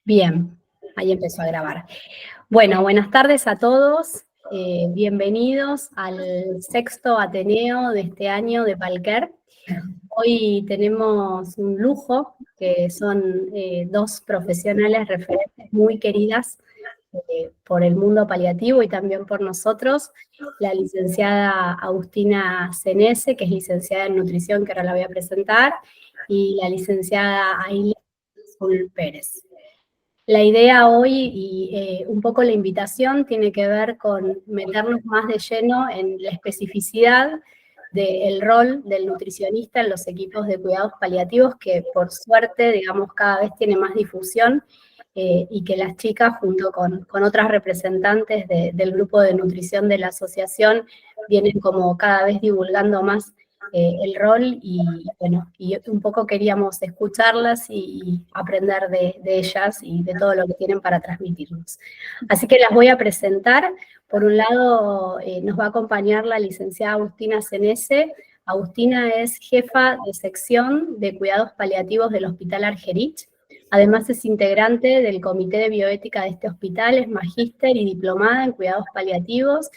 Bien, ahí empezó a grabar. Bueno, buenas tardes a todos. Bienvenidos al sexto Ateneo de este año de Palker. Hoy tenemos un lujo, que son dos profesionales referentes muy queridas por el mundo paliativo y también por nosotros. La licenciada Agustina Senese, que es licenciada en nutrición, que ahora la voy a presentar, y la licenciada Ailén Azul Pérez. La idea hoy y un poco la invitación tiene que ver con meternos más de lleno en la especificidad del rol del nutricionista en los equipos de cuidados paliativos, que por suerte, digamos, cada vez tiene más difusión y que las chicas, junto con otras representantes del grupo de nutrición de la asociación, vienen como cada vez divulgando más el rol y bueno, y un poco queríamos escucharlas y aprender de ellas y de todo lo que tienen para transmitirnos. Así que las voy a presentar. Por un lado nos va a acompañar la licenciada Agustina Senese. Agustina es jefa de sección de cuidados paliativos del Hospital Argerich. Además es integrante del Comité de Bioética de este hospital, es magíster y diplomada en cuidados paliativos,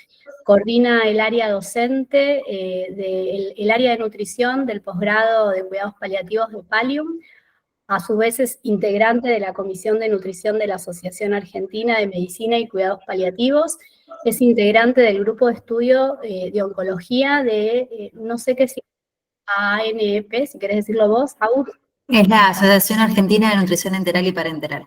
coordina el área docente, el área de nutrición del posgrado de cuidados paliativos de Palium. A su vez es integrante de la Comisión de Nutrición de la Asociación Argentina de Medicina y Cuidados Paliativos. Es integrante del grupo de estudio de oncología de, no sé qué significa ANEP, si querés decirlo vos, Agus. Es la Asociación Argentina de Nutrición Enteral y Parenteral.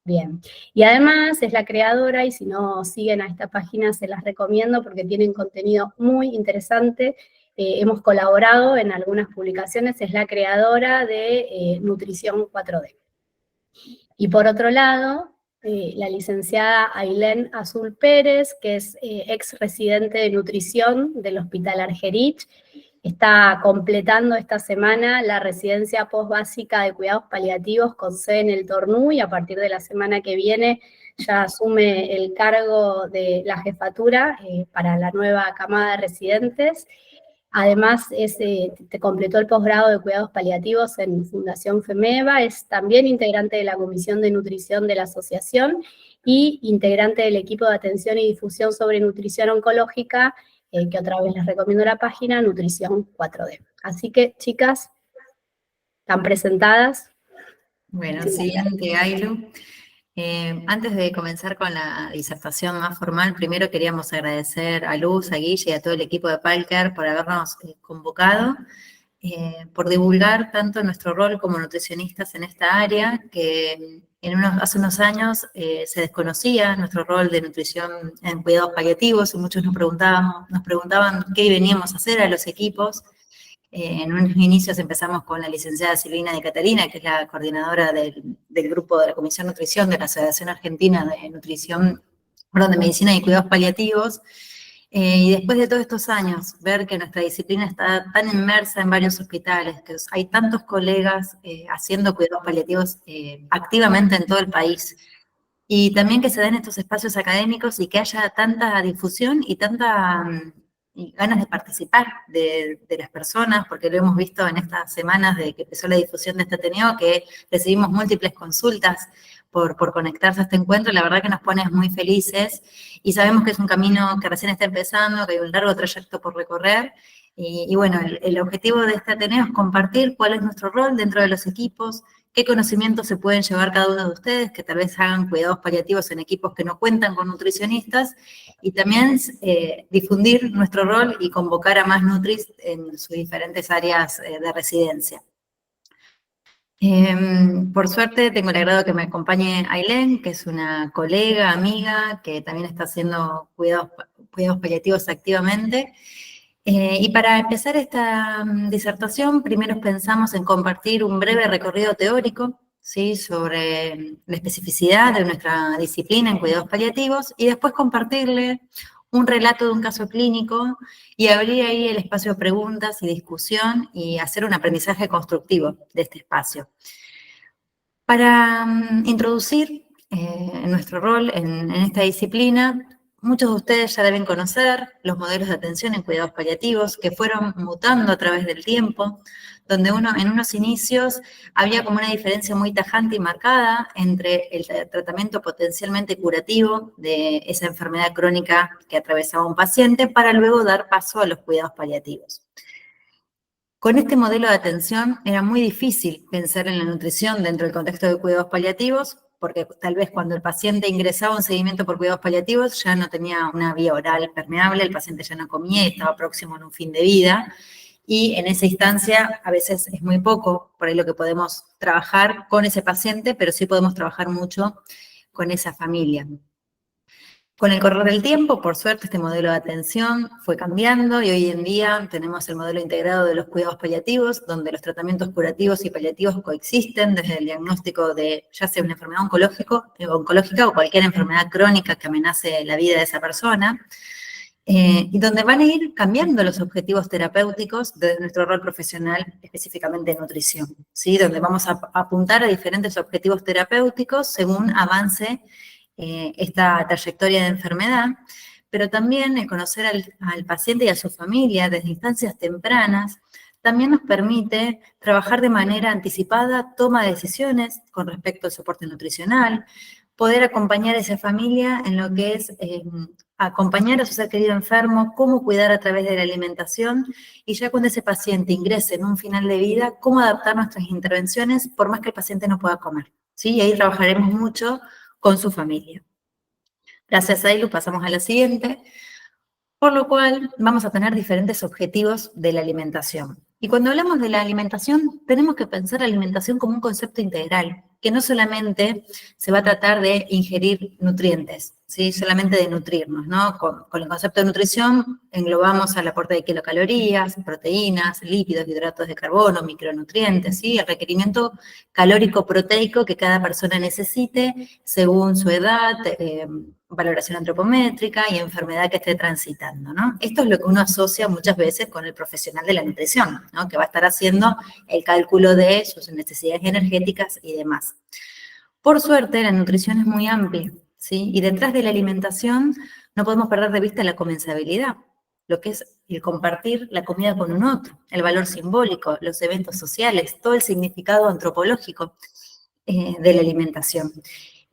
Bien, y además es la creadora, y si no siguen a esta página se las recomiendo porque tienen contenido muy interesante. Hemos colaborado en algunas publicaciones, es la creadora de Nutrición 4D. Y por otro lado, la licenciada Ailén Azul Pérez, que es ex residente de nutrición del Hospital Argerich, está completando esta semana la residencia postbásica de cuidados paliativos con sede en el Tornú, y a partir de la semana que viene ya asume el cargo de la jefatura para la nueva camada de residentes. Además, te completó el posgrado de cuidados paliativos en Fundación FEMEVA, es también integrante de la Comisión de Nutrición de la Asociación y integrante del equipo de atención y difusión sobre nutrición oncológica, que otra vez les recomiendo la página, Nutrición 4D. Así que, chicas, ¿están presentadas? Bueno, siguiente, Ailu. Antes de comenzar con la disertación más formal, primero queríamos agradecer a Luz, a Guille y a todo el equipo de Palker por habernos convocado, por divulgar tanto nuestro rol como nutricionistas en esta área, que hace unos años se desconocía nuestro rol de nutrición en cuidados paliativos, y muchos nos preguntaban qué veníamos a hacer a los equipos. En unos inicios empezamos con la licenciada Silvina de Catalina, que es la coordinadora del grupo de la Comisión de Nutrición de la Asociación Argentina de Nutrición, de Medicina y Cuidados Paliativos. Y después de todos estos años, ver que nuestra disciplina está tan inmersa en varios hospitales, que hay tantos colegas haciendo cuidados paliativos activamente en todo el país, y también que se den estos espacios académicos y que haya tanta difusión y tanta y ganas de participar de las personas, porque lo hemos visto en estas semanas de que empezó la difusión de este Ateneo, que recibimos múltiples consultas por conectarse a este encuentro. La verdad que nos pone muy felices, y sabemos que es un camino que recién está empezando, que hay un largo trayecto por recorrer, y bueno, el objetivo de este Ateneo es compartir cuál es nuestro rol dentro de los equipos, qué conocimientos se pueden llevar cada uno de ustedes, que tal vez hagan cuidados paliativos en equipos que no cuentan con nutricionistas, y también difundir nuestro rol y convocar a más nutris en sus diferentes áreas de residencia. Por suerte tengo el agrado que me acompañe Ailén, que es una colega, amiga, que también está haciendo cuidados paliativos activamente. Y para empezar esta disertación, primero pensamos en compartir un breve recorrido teórico, ¿sí?, sobre la especificidad de nuestra disciplina en cuidados paliativos, y después compartirle un relato de un caso clínico y abrir ahí el espacio de preguntas y discusión y hacer un aprendizaje constructivo de este espacio. Para introducir nuestro rol en esta disciplina, muchos de ustedes ya deben conocer los modelos de atención en cuidados paliativos que fueron mutando a través del tiempo, donde en unos inicios había como una diferencia muy tajante y marcada entre el tratamiento potencialmente curativo de esa enfermedad crónica que atravesaba un paciente para luego dar paso a los cuidados paliativos. Con este modelo de atención era muy difícil pensar en la nutrición dentro del contexto de cuidados paliativos, porque tal vez cuando el paciente ingresaba a un seguimiento por cuidados paliativos ya no tenía una vía oral permeable, el paciente ya no comía y estaba próximo a un fin de vida, y en esa instancia a veces es muy poco por ahí lo que podemos trabajar con ese paciente, pero sí podemos trabajar mucho con esa familia. Con el correr del tiempo, por suerte, este modelo de atención fue cambiando y hoy en día tenemos el modelo integrado de los cuidados paliativos, donde los tratamientos curativos y paliativos coexisten desde el diagnóstico de ya sea una enfermedad oncológica o cualquier enfermedad crónica que amenace la vida de esa persona, y donde van a ir cambiando los objetivos terapéuticos desde nuestro rol profesional, específicamente en nutrición, ¿sí? Donde vamos a apuntar a diferentes objetivos terapéuticos según avance esta trayectoria de enfermedad, pero también el conocer al paciente y a su familia desde instancias tempranas también nos permite trabajar de manera anticipada, toma de decisiones con respecto al soporte nutricional, poder acompañar a esa familia en lo que es acompañar a su ser querido enfermo, cómo cuidar a través de la alimentación, y ya cuando ese paciente ingrese en un final de vida, cómo adaptar nuestras intervenciones por más que el paciente no pueda comer, ¿sí? Y ahí trabajaremos mucho con su familia. Gracias a Ailu pasamos a la siguiente, por lo cual vamos a tener diferentes objetivos de la alimentación. Y cuando hablamos de la alimentación, tenemos que pensar la alimentación como un concepto integral, que no solamente se va a tratar de ingerir nutrientes, ¿sí? Solamente de nutrirnos, ¿no? Con el concepto de nutrición englobamos al aporte de kilocalorías, proteínas, lípidos, hidratos de carbono, micronutrientes, ¿sí? El requerimiento calórico proteico que cada persona necesite según su edad, valoración antropométrica y enfermedad que esté transitando, ¿no? Esto es lo que uno asocia muchas veces con el profesional de la nutrición, ¿no? Que va a estar haciendo el cálculo de sus necesidades energéticas y demás. Por suerte, la nutrición es muy amplia, ¿sí? Y detrás de la alimentación no podemos perder de vista la comensabilidad, lo que es el compartir la comida con un otro, el valor simbólico, los eventos sociales, todo el significado antropológico de la alimentación.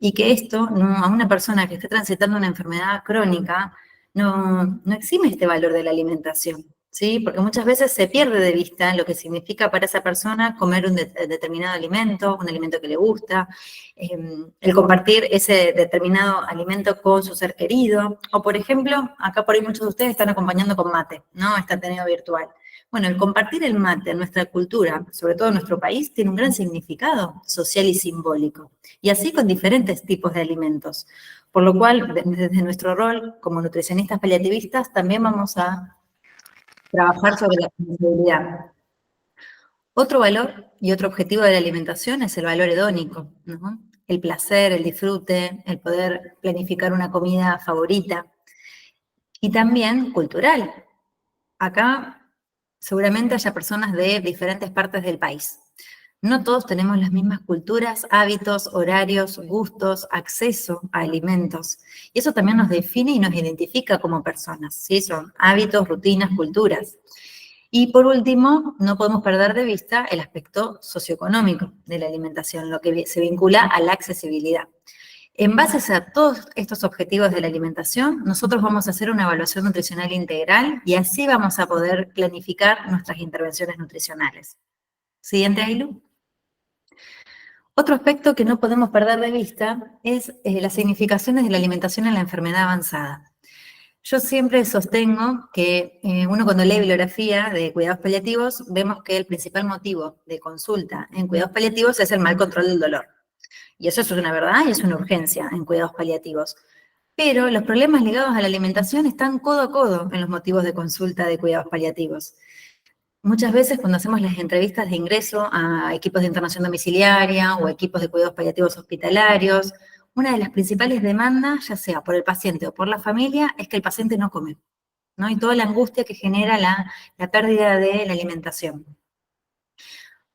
Y que esto, a una persona que esté transitando una enfermedad crónica, no exime este valor de la alimentación, ¿sí? Porque muchas veces se pierde de vista lo que significa para esa persona comer un determinado alimento, un alimento que le gusta, el compartir ese determinado alimento con su ser querido, o por ejemplo, acá por ahí muchos de ustedes están acompañando con mate, ¿no? Este Ateneo virtual. Bueno, el compartir el mate en nuestra cultura, sobre todo en nuestro país, tiene un gran significado social y simbólico. Y así con diferentes tipos de alimentos. Por lo cual, desde nuestro rol como nutricionistas paliativistas, también vamos a trabajar sobre la accesibilidad. Otro valor y otro objetivo de la alimentación es el valor hedónico, ¿no? El placer, el disfrute, el poder planificar una comida favorita. Y también cultural. Acá seguramente haya personas de diferentes partes del país. No todos tenemos las mismas culturas, hábitos, horarios, gustos, acceso a alimentos. Y eso también nos define y nos identifica como personas, ¿sí? Son hábitos, rutinas, culturas. Y por último, no podemos perder de vista el aspecto socioeconómico de la alimentación, lo que se vincula a la accesibilidad. En base a todos estos objetivos de la alimentación, nosotros vamos a hacer una evaluación nutricional integral y así vamos a poder planificar nuestras intervenciones nutricionales. Siguiente, Ailu. Otro aspecto que no podemos perder de vista es las significaciones de la alimentación en la enfermedad avanzada. Yo siempre sostengo que uno cuando lee bibliografía de cuidados paliativos, vemos que el principal motivo de consulta en cuidados paliativos es el mal control del dolor. Y eso es una verdad y es una urgencia en cuidados paliativos. Pero los problemas ligados a la alimentación están codo a codo en los motivos de consulta de cuidados paliativos. Muchas veces cuando hacemos las entrevistas de ingreso a equipos de internación domiciliaria o equipos de cuidados paliativos hospitalarios, una de las principales demandas, ya sea por el paciente o por la familia, es que el paciente no come, ¿no? Y toda la angustia que genera la pérdida de la alimentación.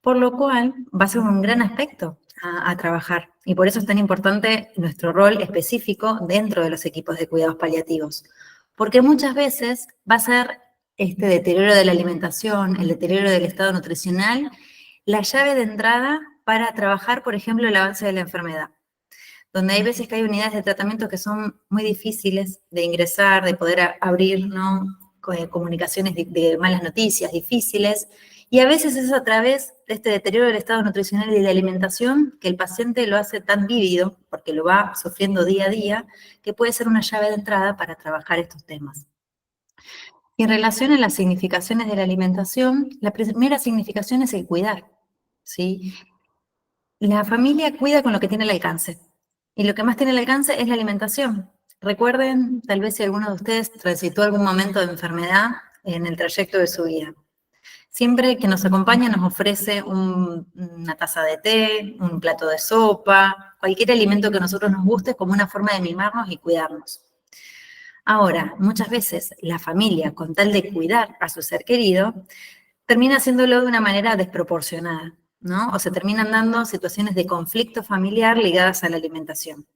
Por lo cual, va a ser un gran aspecto a trabajar. Y por eso es tan importante nuestro rol específico dentro de los equipos de cuidados paliativos. Porque muchas veces va a ser este deterioro de la alimentación, el deterioro del estado nutricional, la llave de entrada para trabajar, por ejemplo, el avance de la enfermedad. Donde hay veces que hay unidades de tratamiento que son muy difíciles de ingresar, de poder abrir, ¿no? Comunicaciones de malas noticias difíciles, y a veces es a través de este deterioro del estado nutricional y de la alimentación que el paciente lo hace tan vívido, porque lo va sufriendo día a día, que puede ser una llave de entrada para trabajar estos temas. Y en relación a las significaciones de la alimentación, la primera significación es el cuidar, ¿sí? La familia cuida con lo que tiene al alcance, y lo que más tiene al alcance es la alimentación. Recuerden, tal vez si alguno de ustedes transitó algún momento de enfermedad en el trayecto de su vida. Siempre que nos acompaña nos ofrece una taza de té, un plato de sopa, cualquier alimento que a nosotros nos guste como una forma de mimarnos y cuidarnos. Ahora, muchas veces la familia, con tal de cuidar a su ser querido, termina haciéndolo de una manera desproporcionada, ¿no? O se terminan dando situaciones de conflicto familiar ligadas a la alimentación.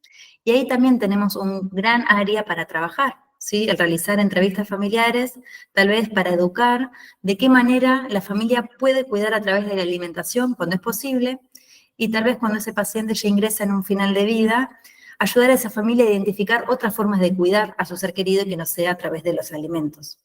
Y ahí también tenemos un gran área para trabajar, ¿sí? El realizar entrevistas familiares, tal vez para educar de qué manera la familia puede cuidar a través de la alimentación cuando es posible, y tal vez cuando ese paciente ya ingresa en un final de vida, ayudar a esa familia a identificar otras formas de cuidar a su ser querido que no sea a través de los alimentos.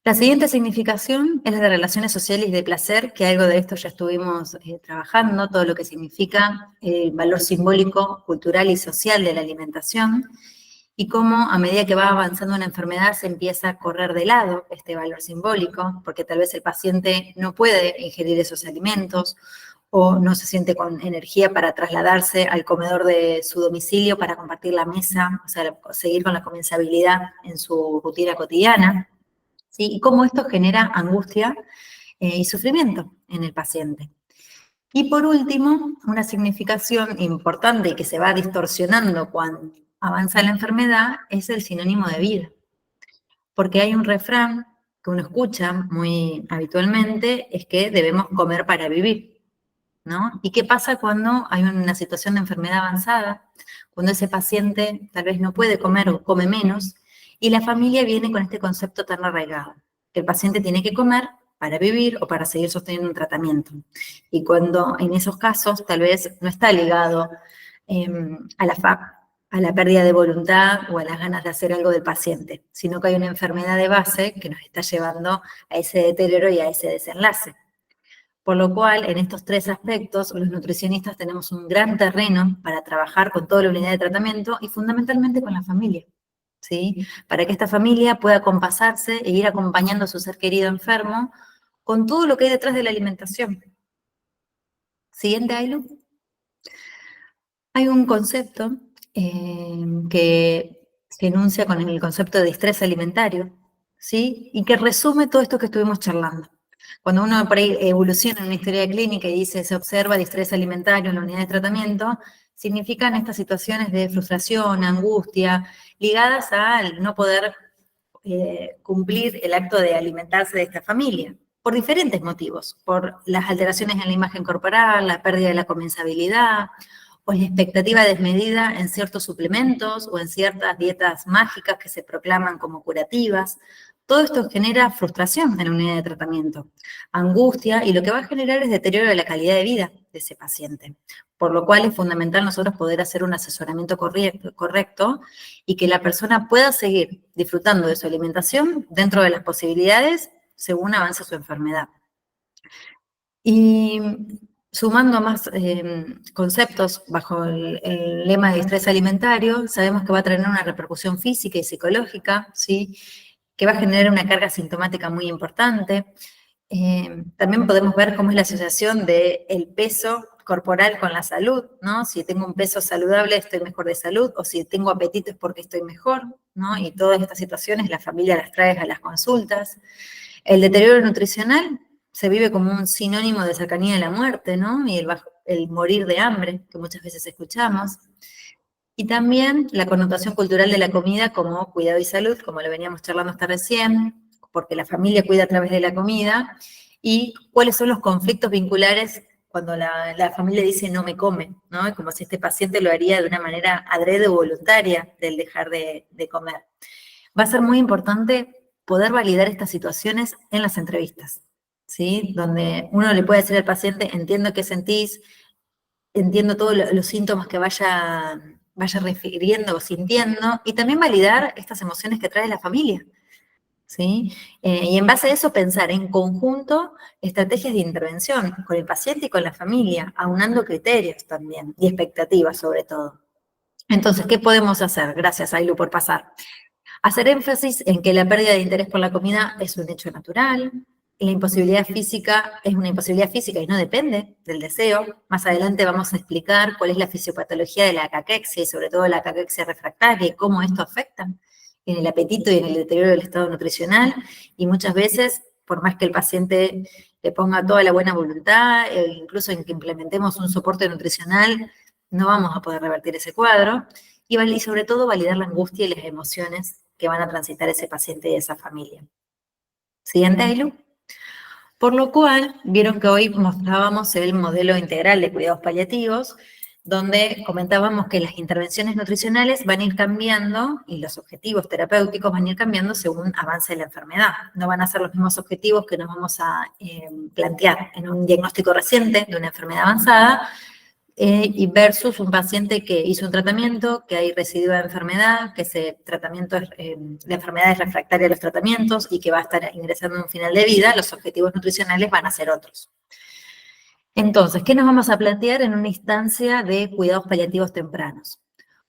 La siguiente significación es la de relaciones sociales y de placer, que algo de esto ya estuvimos trabajando, todo lo que significa el valor simbólico, cultural y social de la alimentación, y cómo a medida que va avanzando una enfermedad se empieza a correr de lado este valor simbólico, porque tal vez el paciente no puede ingerir esos alimentos, o no se siente con energía para trasladarse al comedor de su domicilio para compartir la mesa, o sea, seguir con la comensabilidad en su rutina cotidiana, ¿sí? Y cómo esto genera angustia y sufrimiento en el paciente. Y por último, una significación importante y que se va distorsionando cuando avanza la enfermedad es el sinónimo de vida. Porque hay un refrán que uno escucha muy habitualmente, es que debemos comer para vivir, ¿no? ¿Y qué pasa cuando hay una situación de enfermedad avanzada? Cuando ese paciente tal vez no puede comer o come menos, y la familia viene con este concepto tan arraigado, que el paciente tiene que comer para vivir o para seguir sosteniendo un tratamiento. Y cuando en esos casos tal vez no está ligado a la pérdida de voluntad o a las ganas de hacer algo del paciente, sino que hay una enfermedad de base que nos está llevando a ese deterioro y a ese desenlace. Por lo cual, en estos tres aspectos, los nutricionistas tenemos un gran terreno para trabajar con toda la unidad de tratamiento y fundamentalmente con la familia, ¿sí? Para que esta familia pueda compasarse e ir acompañando a su ser querido enfermo con todo lo que hay detrás de la alimentación. Siguiente, Ailu. Hay un concepto que se enuncia con el concepto de distrés alimentario, ¿sí? Y que resume todo esto que estuvimos charlando. Cuando uno por ahí evoluciona en una historia clínica y dice se observa distrés alimentario en la unidad de tratamiento, significan estas situaciones de frustración, angustia, ligadas al no poder cumplir el acto de alimentarse de esta familia, por diferentes motivos, por las alteraciones en la imagen corporal, la pérdida de la comensabilidad, o la expectativa desmedida en ciertos suplementos o en ciertas dietas mágicas que se proclaman como curativas. Todo esto genera frustración en la unidad de tratamiento, angustia, y lo que va a generar es deterioro de la calidad de vida de ese paciente. Por lo cual es fundamental nosotros poder hacer un asesoramiento correcto y que la persona pueda seguir disfrutando de su alimentación dentro de las posibilidades según avance su enfermedad. Y sumando más conceptos bajo el lema de distrés alimentario, sabemos que va a tener una repercusión física y psicológica, ¿sí? Que va a generar una carga sintomática muy importante. También podemos ver cómo es la asociación del peso corporal con la salud, ¿no? Si tengo un peso saludable, estoy mejor de salud, o si tengo apetito es porque estoy mejor, ¿no? Y todas estas situaciones la familia las trae a las consultas. El deterioro nutricional se vive como un sinónimo de cercanía de la muerte, ¿no? Y el morir de hambre, que muchas veces escuchamos. Y también la connotación cultural de la comida como cuidado y salud, como lo veníamos charlando hasta recién, porque la familia cuida a través de la comida, y cuáles son los conflictos vinculares cuando la familia dice no me come, ¿no? Es como si este paciente lo haría de una manera adrede o voluntaria del dejar de comer. Va a ser muy importante poder validar estas situaciones en las entrevistas, ¿sí? Donde uno le puede decir al paciente, entiendo qué sentís, entiendo todos los síntomas que vaya refiriendo o sintiendo, y también validar estas emociones que trae la familia, ¿sí? Y en base a eso pensar en conjunto estrategias de intervención con el paciente y con la familia, aunando criterios también y expectativas sobre todo. Entonces, ¿qué podemos hacer? Gracias, Ailu, por pasar. Hacer énfasis en que la pérdida de interés por la comida es un hecho natural, la imposibilidad física es una imposibilidad física y no depende del deseo. Más adelante vamos a explicar cuál es la fisiopatología de la caquexia y sobre todo la caquexia refractaria y cómo esto afecta en el apetito y en el deterioro del estado nutricional. Y muchas veces, por más que el paciente le ponga toda la buena voluntad, incluso en que implementemos un soporte nutricional, no vamos a poder revertir ese cuadro. Y sobre todo validar la angustia y las emociones que van a transitar ese paciente y esa familia. Siguiente, Ailu. Por lo cual, vieron que hoy mostrábamos el modelo integral de cuidados paliativos, donde comentábamos que las intervenciones nutricionales van a ir cambiando y los objetivos terapéuticos van a ir cambiando según avance la enfermedad. No van a ser los mismos objetivos que nos vamos a plantear en un diagnóstico reciente de una enfermedad avanzada, y versus un paciente que hizo un tratamiento, que hay residuo de enfermedad, que ese tratamiento la enfermedad es refractaria a los tratamientos y que va a estar ingresando en un final de vida, los objetivos nutricionales van a ser otros. Entonces, ¿qué nos vamos a plantear en una instancia de cuidados paliativos tempranos?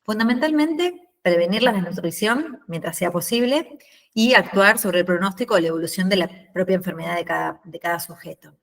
Fundamentalmente, prevenir la desnutrición mientras sea posible y actuar sobre el pronóstico o la evolución de la propia enfermedad de cada sujeto,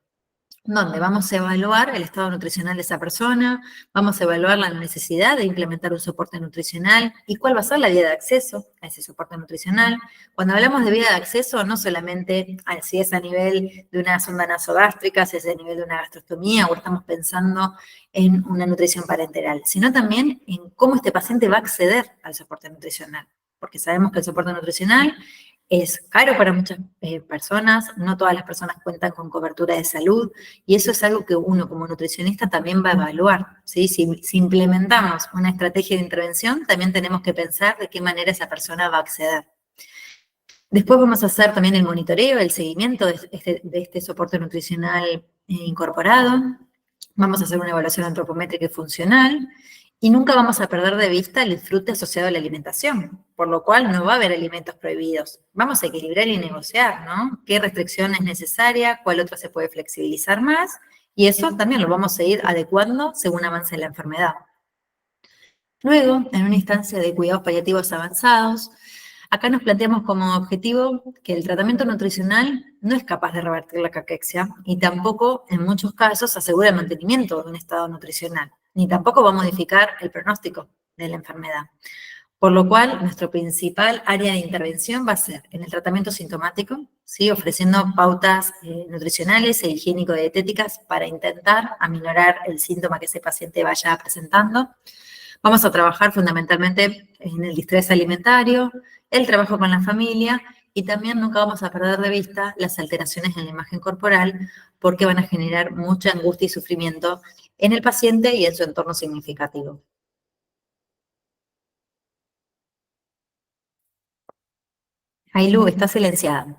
donde vamos a evaluar el estado nutricional de esa persona, vamos a evaluar la necesidad de implementar un soporte nutricional y cuál va a ser la vía de acceso a ese soporte nutricional. Cuando hablamos de vía de acceso, no solamente si es a nivel de una sonda nasogástrica, si es a nivel de una gastrostomía o estamos pensando en una nutrición parenteral, sino también en cómo este paciente va a acceder al soporte nutricional, porque sabemos que el soporte nutricional es caro para muchas personas, no todas las personas cuentan con cobertura de salud, y eso es algo que uno como nutricionista también va a evaluar, ¿sí? Si implementamos una estrategia de intervención, también tenemos que pensar de qué manera esa persona va a acceder. Después vamos a hacer también el monitoreo, el seguimiento de este soporte nutricional incorporado. Vamos a hacer una evaluación antropométrica y funcional. Y nunca vamos a perder de vista el disfrute asociado a la alimentación, por lo cual no va a haber alimentos prohibidos. Vamos a equilibrar y negociar, ¿no? ¿Qué restricción es necesaria? ¿Cuál otra se puede flexibilizar más? Y eso también lo vamos a ir adecuando según avance la enfermedad. Luego, en una instancia de cuidados paliativos avanzados, acá nos planteamos como objetivo que el tratamiento nutricional no es capaz de revertir la caquexia y tampoco, en muchos casos, asegura el mantenimiento de un estado nutricional, ni tampoco va a modificar el pronóstico de la enfermedad. Por lo cual, nuestro principal área de intervención va a ser en el tratamiento sintomático, ¿sí? Ofreciendo pautas nutricionales e higiénico-dietéticas para intentar aminorar el síntoma que ese paciente vaya presentando. Vamos a trabajar fundamentalmente en el distrés alimentario, el trabajo con la familia y también nunca vamos a perder de vista las alteraciones en la imagen corporal porque van a generar mucha angustia y sufrimiento en el paciente y en su entorno significativo. Ailu, está silenciada.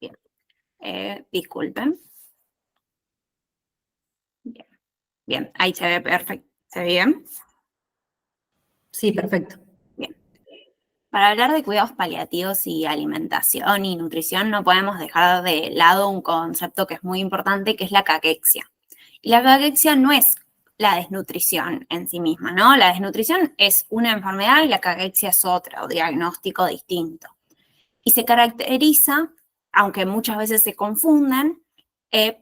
Bien. Disculpen. Bien. Bien, ahí se ve perfecto. ¿Se ve bien? Sí, perfecto. Bien. Para hablar de cuidados paliativos y alimentación y nutrición, no podemos dejar de lado un concepto que es muy importante, que es la caquexia. Y la caquexia no es la desnutrición en sí misma, ¿no? La desnutrición es una enfermedad y la caquexia es otra, o diagnóstico distinto. Y se caracteriza, aunque muchas veces se confundan,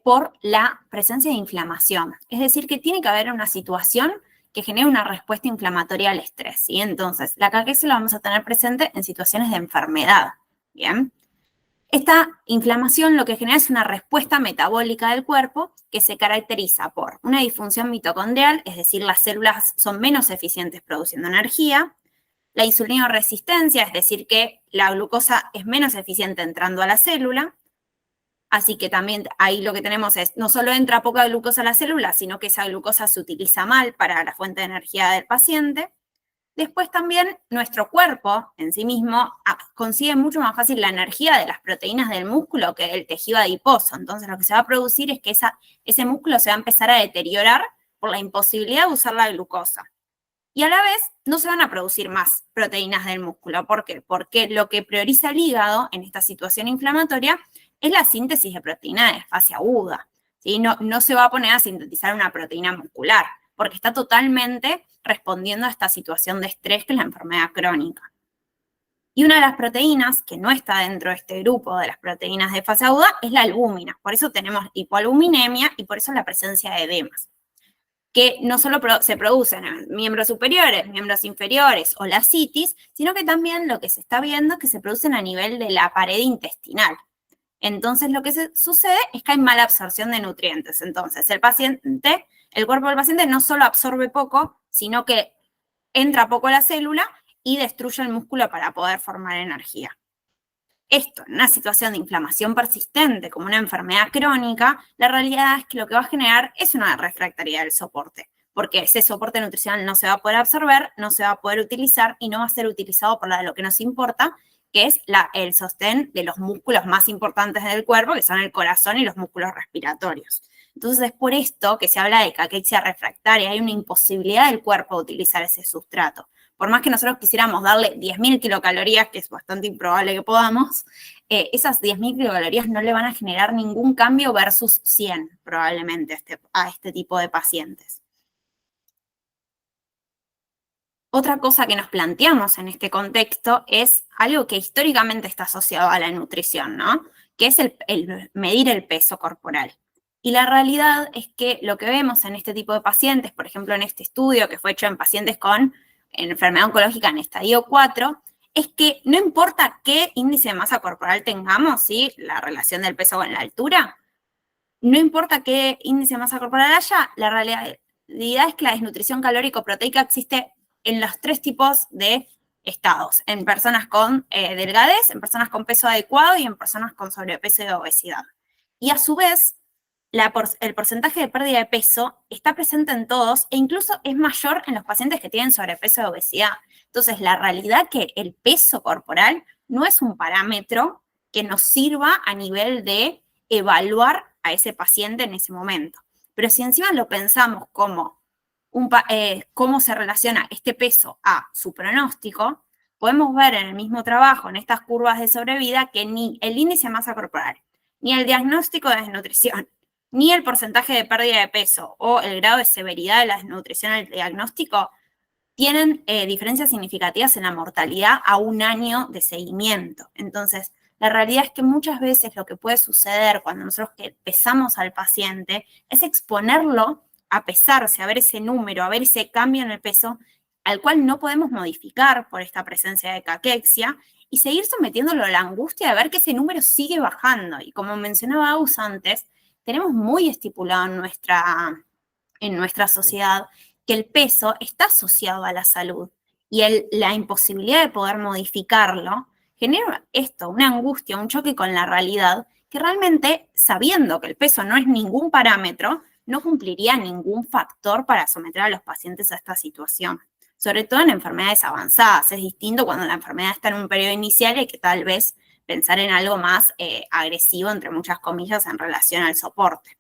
por la presencia de inflamación. Es decir, que tiene que haber una situación que genere una respuesta inflamatoria al estrés, ¿sí? Entonces, la caquexia la vamos a tener presente en situaciones de enfermedad, ¿bien? Esta inflamación lo que genera es una respuesta metabólica del cuerpo que se caracteriza por una disfunción mitocondrial, es decir, las células son menos eficientes produciendo energía, la insulinoresistencia, es decir, que la glucosa es menos eficiente entrando a la célula. Así que también ahí lo que tenemos es, no solo entra poca glucosa a la célula, sino que esa glucosa se utiliza mal para la fuente de energía del paciente. Después también nuestro cuerpo en sí mismo consigue mucho más fácil la energía de las proteínas del músculo que del tejido adiposo. Entonces lo que se va a producir es que ese músculo se va a empezar a deteriorar por la imposibilidad de usar la glucosa. Y a la vez no se van a producir más proteínas del músculo. ¿Por qué? Porque lo que prioriza el hígado en esta situación inflamatoria es la síntesis de proteína de fase aguda. ¿Sí? No se va a poner a sintetizar una proteína muscular, porque está totalmente respondiendo a esta situación de estrés que es la enfermedad crónica. Y una de las proteínas que no está dentro de este grupo de las proteínas de fase aguda es la albúmina. Por eso tenemos hipoalbuminemia y por eso la presencia de edemas, que no solo se producen en miembros superiores, miembros inferiores o la citis, sino que también lo que se está viendo es que se producen a nivel de la pared intestinal. Entonces lo que sucede es que hay mala absorción de nutrientes. Entonces el cuerpo del paciente no solo absorbe poco, sino que entra poco a la célula y destruye el músculo para poder formar energía. Esto, en una situación de inflamación persistente, como una enfermedad crónica, la realidad es que lo que va a generar es una refractariedad del soporte, porque ese soporte nutricional no se va a poder absorber, no se va a poder utilizar y no va a ser utilizado por lo que nos importa, que es el sostén de los músculos más importantes del cuerpo, que son el corazón y los músculos respiratorios. Entonces, es por esto que se habla de caquexia refractaria. Hay una imposibilidad del cuerpo de utilizar ese sustrato. Por más que nosotros quisiéramos darle 10.000 kilocalorías, que es bastante improbable que podamos, esas 10.000 kilocalorías no le van a generar ningún cambio versus 100, probablemente, a este tipo de pacientes. Otra cosa que nos planteamos en este contexto es algo que históricamente está asociado a la nutrición, ¿no? Que es el medir el peso corporal. Y la realidad es que lo que vemos en este tipo de pacientes, por ejemplo, en este estudio que fue hecho en pacientes con enfermedad oncológica en estadio 4, es que no importa qué índice de masa corporal tengamos, ¿sí? La relación del peso con la altura, no importa qué índice de masa corporal haya, la realidad es que la desnutrición calórico-proteica existe en los 3 tipos de estados, en personas con delgadez, en personas con peso adecuado y en personas con sobrepeso y obesidad. Y a su vez, el porcentaje de pérdida de peso está presente en todos e incluso es mayor en los pacientes que tienen sobrepeso y obesidad. Entonces, la realidad es que el peso corporal no es un parámetro que nos sirva a nivel de evaluar a ese paciente en ese momento. Pero si encima lo pensamos como cómo se relaciona este peso a su pronóstico, podemos ver en el mismo trabajo, en estas curvas de sobrevida, que ni el índice de masa corporal, ni el diagnóstico de desnutrición, ni el porcentaje de pérdida de peso o el grado de severidad de la desnutrición al diagnóstico tienen diferencias significativas en la mortalidad a 1 año de seguimiento. Entonces, la realidad es que muchas veces lo que puede suceder cuando nosotros pesamos al paciente es exponerlo a pesarse, a ver ese número, a ver ese cambio en el peso, al cual no podemos modificar por esta presencia de caquexia, y seguir sometiéndolo a la angustia de ver que ese número sigue bajando. Y como mencionaba Agus antes, tenemos muy estipulado en nuestra sociedad que el peso está asociado a la salud, y la imposibilidad de poder modificarlo genera esto, una angustia, un choque con la realidad, que realmente, sabiendo que el peso no es ningún parámetro, no cumpliría ningún factor para someter a los pacientes a esta situación. Sobre todo en enfermedades avanzadas. Es distinto cuando la enfermedad está en un periodo inicial y hay que tal vez pensar en algo más agresivo, entre muchas comillas, en relación al soporte.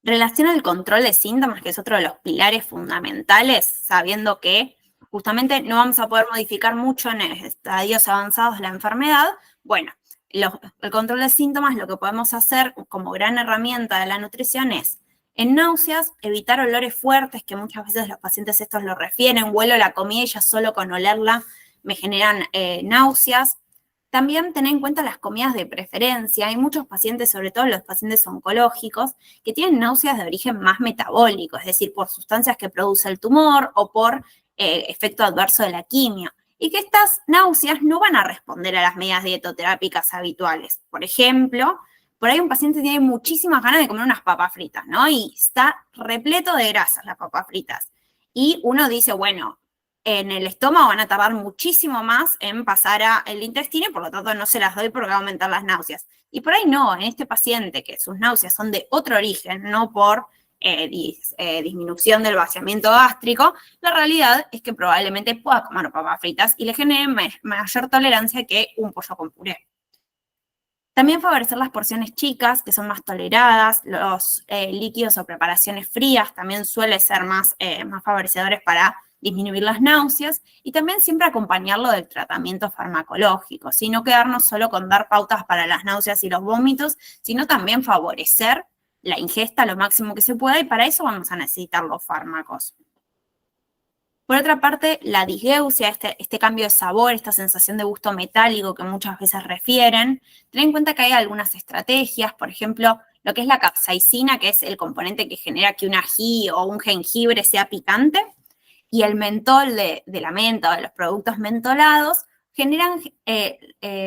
Relación al control de síntomas, que es otro de los pilares fundamentales, sabiendo que justamente no vamos a poder modificar mucho en estadios avanzados de la enfermedad. Bueno, el control de síntomas, lo que podemos hacer como gran herramienta de la nutrición es, en náuseas, evitar olores fuertes, que muchas veces los pacientes estos lo refieren, huelo la comida y ya solo con olerla me generan náuseas. También tener en cuenta las comidas de preferencia. Hay muchos pacientes, sobre todo los pacientes oncológicos, que tienen náuseas de origen más metabólico, es decir, por sustancias que produce el tumor o por efecto adverso de la quimio. Y que estas náuseas no van a responder a las medidas dietoterápicas habituales. Por ejemplo, por ahí un paciente tiene muchísimas ganas de comer unas papas fritas, ¿no? Y está repleto de grasas las papas fritas. y uno dice, bueno, en el estómago van a tardar muchísimo más en pasar al intestino y por lo tanto no se las doy porque va a aumentar las náuseas. Y por ahí no, en este paciente que sus náuseas son de otro origen, no por disminución del vaciamiento gástrico, la realidad es que probablemente pueda comer papas fritas y le genere mayor tolerancia que un pollo con puré. También favorecer las porciones chicas, que son más toleradas, los líquidos o preparaciones frías también suelen ser más favorecedores para disminuir las náuseas, y también siempre acompañarlo del tratamiento farmacológico, ¿sí? No quedarnos solo con dar pautas para las náuseas y los vómitos, sino también favorecer la ingesta lo máximo que se pueda, y para eso vamos a necesitar los fármacos. Por otra parte, la disgeusia, este cambio de sabor, esta sensación de gusto metálico que muchas veces refieren, ten en cuenta que hay algunas estrategias, por ejemplo, lo que es la capsaicina, que es el componente que genera que un ají o un jengibre sea picante, y el mentol de la menta o de los productos mentolados generan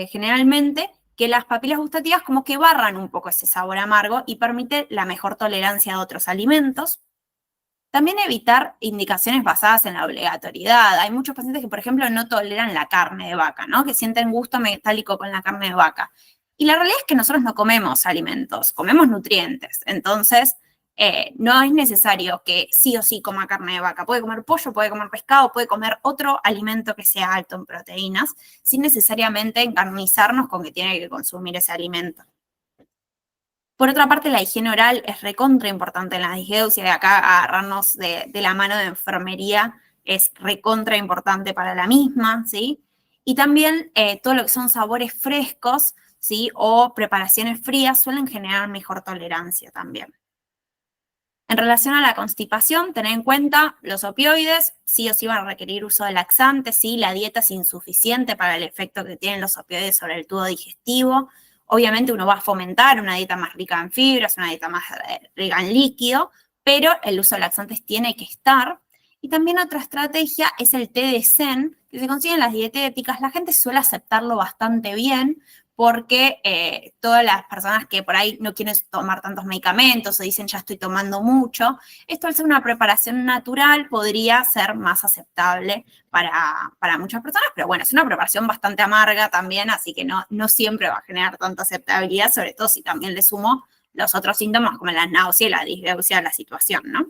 generalmente que las papilas gustativas como que barran un poco ese sabor amargo y permite la mejor tolerancia a otros alimentos. También evitar indicaciones basadas en la obligatoriedad. Hay muchos pacientes que, por ejemplo, no toleran la carne de vaca, ¿no? Que sienten gusto metálico con la carne de vaca. Y la realidad es que nosotros no comemos alimentos, comemos nutrientes. Entonces, no es necesario que sí o sí coma carne de vaca. Puede comer pollo, puede comer pescado, puede comer otro alimento que sea alto en proteínas, sin necesariamente encarnizarnos con que tiene que consumir ese alimento. Por otra parte, la higiene oral es recontra importante en la disgeusia, y acá agarrarnos de la mano de enfermería es recontra importante para la misma, ¿sí? Y también todo lo que son sabores frescos, ¿sí? O preparaciones frías suelen generar mejor tolerancia también. En relación a la constipación, tener en cuenta los opioides, sí o sí van a requerir uso de laxantes, sí, la dieta es insuficiente para el efecto que tienen los opioides sobre el tubo digestivo. Obviamente uno va a fomentar una dieta más rica en fibras, una dieta más rica en líquido, pero el uso de laxantes tiene que estar. Y también otra estrategia es el té de Zen, que se consigue en las dietéticas. La gente suele aceptarlo bastante bien, porque todas las personas que por ahí no quieren tomar tantos medicamentos o dicen ya estoy tomando mucho, esto al ser una preparación natural podría ser más aceptable para muchas personas, pero bueno, es una preparación bastante amarga también, así que no siempre va a generar tanta aceptabilidad, sobre todo si también le sumo los otros síntomas como la náusea y la disgeusia de la situación, ¿no?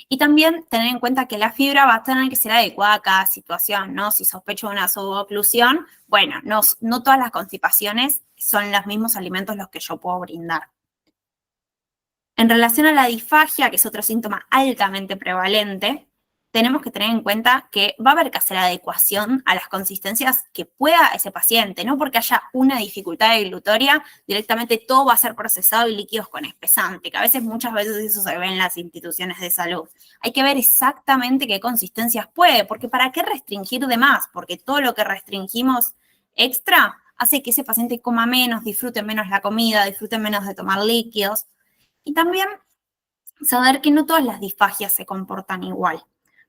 Y también tener en cuenta que la fibra va a tener que ser adecuada a cada situación, ¿no? Si sospecho de una suboclusión, bueno, no todas las constipaciones son los mismos alimentos los que yo puedo brindar. En relación a la disfagia, que es otro síntoma altamente prevalente, tenemos que tener en cuenta que va a haber que hacer adecuación a las consistencias que pueda ese paciente, no porque haya una dificultad deglutoria, directamente todo va a ser procesado y líquidos con espesante, que muchas veces eso se ve en las instituciones de salud. Hay que ver exactamente qué consistencias puede, porque ¿para qué restringir de más? Porque todo lo que restringimos extra hace que ese paciente coma menos, disfrute menos la comida, disfrute menos de tomar líquidos. Y también saber que no todas las disfagias se comportan igual,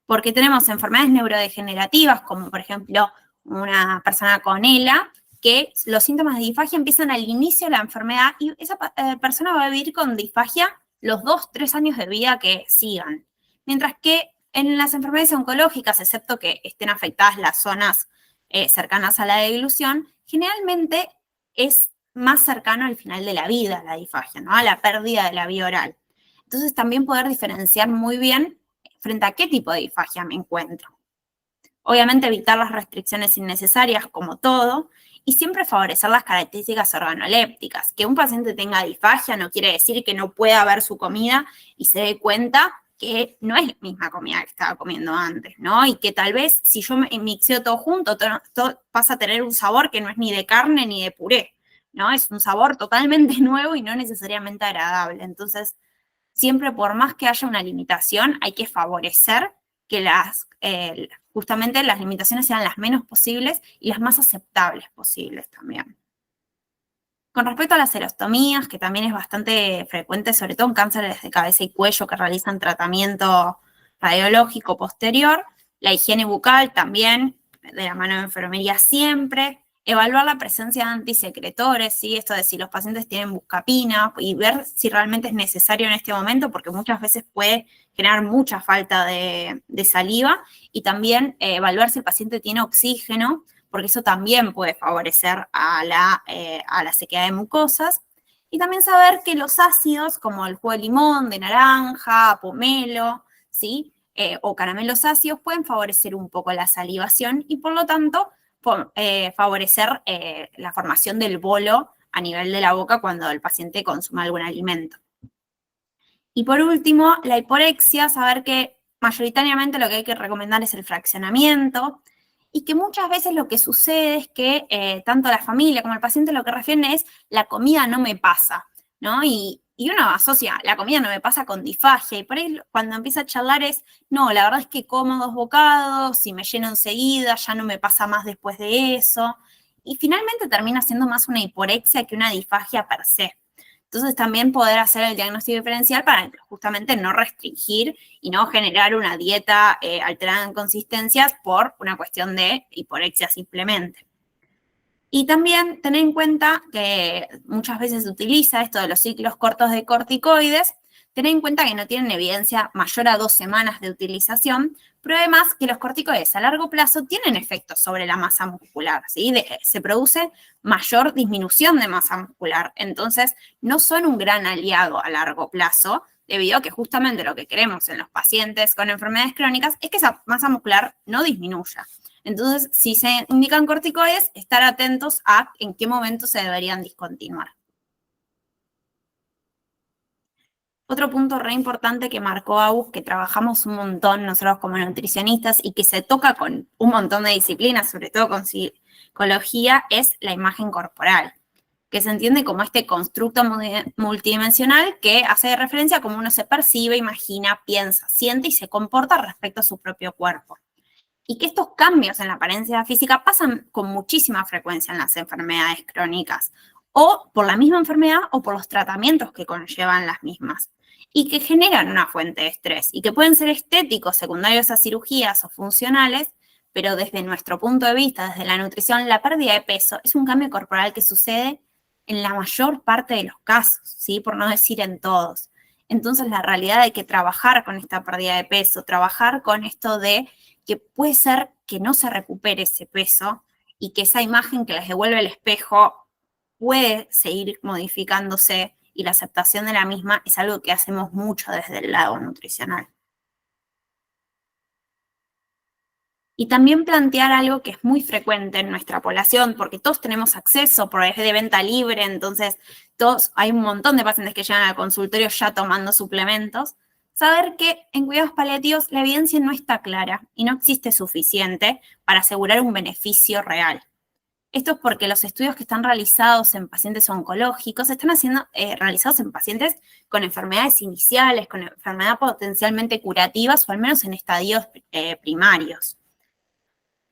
porque tenemos enfermedades neurodegenerativas, como por ejemplo una persona con ELA, que los síntomas de disfagia empiezan al inicio de la enfermedad y esa persona va a vivir con disfagia los 2-3 años de vida que sigan. Mientras que en las enfermedades oncológicas, excepto que estén afectadas las zonas cercanas a la deglución, generalmente es más cercano al final de la vida la disfagia, ¿no? A la pérdida de la vía oral. Entonces también poder diferenciar muy bien frente a qué tipo de disfagia me encuentro. Obviamente evitar las restricciones innecesarias como todo y siempre favorecer las características organolépticas. Que un paciente tenga disfagia no quiere decir que no pueda ver su comida y se dé cuenta que no es la misma comida que estaba comiendo antes, ¿no? Y que tal vez si yo mixeo todo junto, todo pasa a tener un sabor que no es ni de carne ni de puré, ¿no? Es un sabor totalmente nuevo y no necesariamente agradable. Entonces, siempre por más que haya una limitación, hay que favorecer que justamente las limitaciones sean las menos posibles y las más aceptables posibles también. Con respecto a las serostomías, que también es bastante frecuente, sobre todo en cánceres de cabeza y cuello que realizan tratamiento radiológico posterior, la higiene bucal también, de la mano de enfermería siempre, Evaluar la presencia de antisecretores, ¿sí? Esto de si los pacientes tienen buscapina y ver si realmente es necesario en este momento, porque muchas veces puede generar mucha falta de saliva, y también evaluar si el paciente tiene oxígeno, porque eso también puede favorecer a la sequedad de mucosas. Y también saber que los ácidos, como el jugo de limón, de naranja, pomelo, ¿sí? O caramelos ácidos, pueden favorecer un poco la salivación y por lo tanto favorecer la formación del bolo a nivel de la boca cuando el paciente consume algún alimento. Y por último, la hiporexia, saber que mayoritariamente lo que hay que recomendar es el fraccionamiento y que muchas veces lo que sucede es que tanto la familia como el paciente lo que refieren es la comida no me pasa, ¿no? Y uno asocia la comida no me pasa con disfagia, y por ahí cuando empieza a charlar es, no, la verdad es que como 2 bocados y me lleno enseguida, ya no me pasa más después de eso. Y finalmente termina siendo más una hiporexia que una disfagia per se. Entonces también poder hacer el diagnóstico diferencial para justamente no restringir y no generar una dieta alterada en consistencias por una cuestión de hiporexia simplemente. Y también tener en cuenta que muchas veces se utiliza esto de los ciclos cortos de corticoides, tener en cuenta que no tienen evidencia mayor a 2 semanas de utilización, pero además que los corticoides a largo plazo tienen efectos sobre la masa muscular, ¿sí? Se produce mayor disminución de masa muscular, entonces no son un gran aliado a largo plazo, debido a que justamente lo que queremos en los pacientes con enfermedades crónicas es que esa masa muscular no disminuya. Entonces, si se indican corticoides, estar atentos a en qué momento se deberían discontinuar. Otro punto re importante que marcó Agus, que trabajamos un montón nosotros como nutricionistas y que se toca con un montón de disciplinas, sobre todo con psicología, es la imagen corporal, que se entiende como este constructo multidimensional que hace referencia a cómo uno se percibe, imagina, piensa, siente y se comporta respecto a su propio cuerpo. Y que estos cambios en la apariencia física pasan con muchísima frecuencia en las enfermedades crónicas, o por la misma enfermedad o por los tratamientos que conllevan las mismas, y que generan una fuente de estrés, y que pueden ser estéticos, secundarios a cirugías o funcionales, pero desde nuestro punto de vista, desde la nutrición, la pérdida de peso es un cambio corporal que sucede en la mayor parte de los casos, ¿sí? Por no decir en todos. Entonces, la realidad de que trabajar con esta pérdida de peso, trabajar con esto de que puede ser que no se recupere ese peso y que esa imagen que les devuelve el espejo puede seguir modificándose, y la aceptación de la misma es algo que hacemos mucho desde el lado nutricional. Y también plantear algo que es muy frecuente en nuestra población, porque todos tenemos acceso, porque es de venta libre, entonces hay un montón de pacientes que llegan al consultorio ya tomando suplementos. Saber que en cuidados paliativos la evidencia no está clara y no existe suficiente para asegurar un beneficio real. Esto es porque los estudios que están realizados en pacientes oncológicos están siendo realizados en pacientes con enfermedades iniciales, con enfermedades potencialmente curativas o al menos en estadios primarios.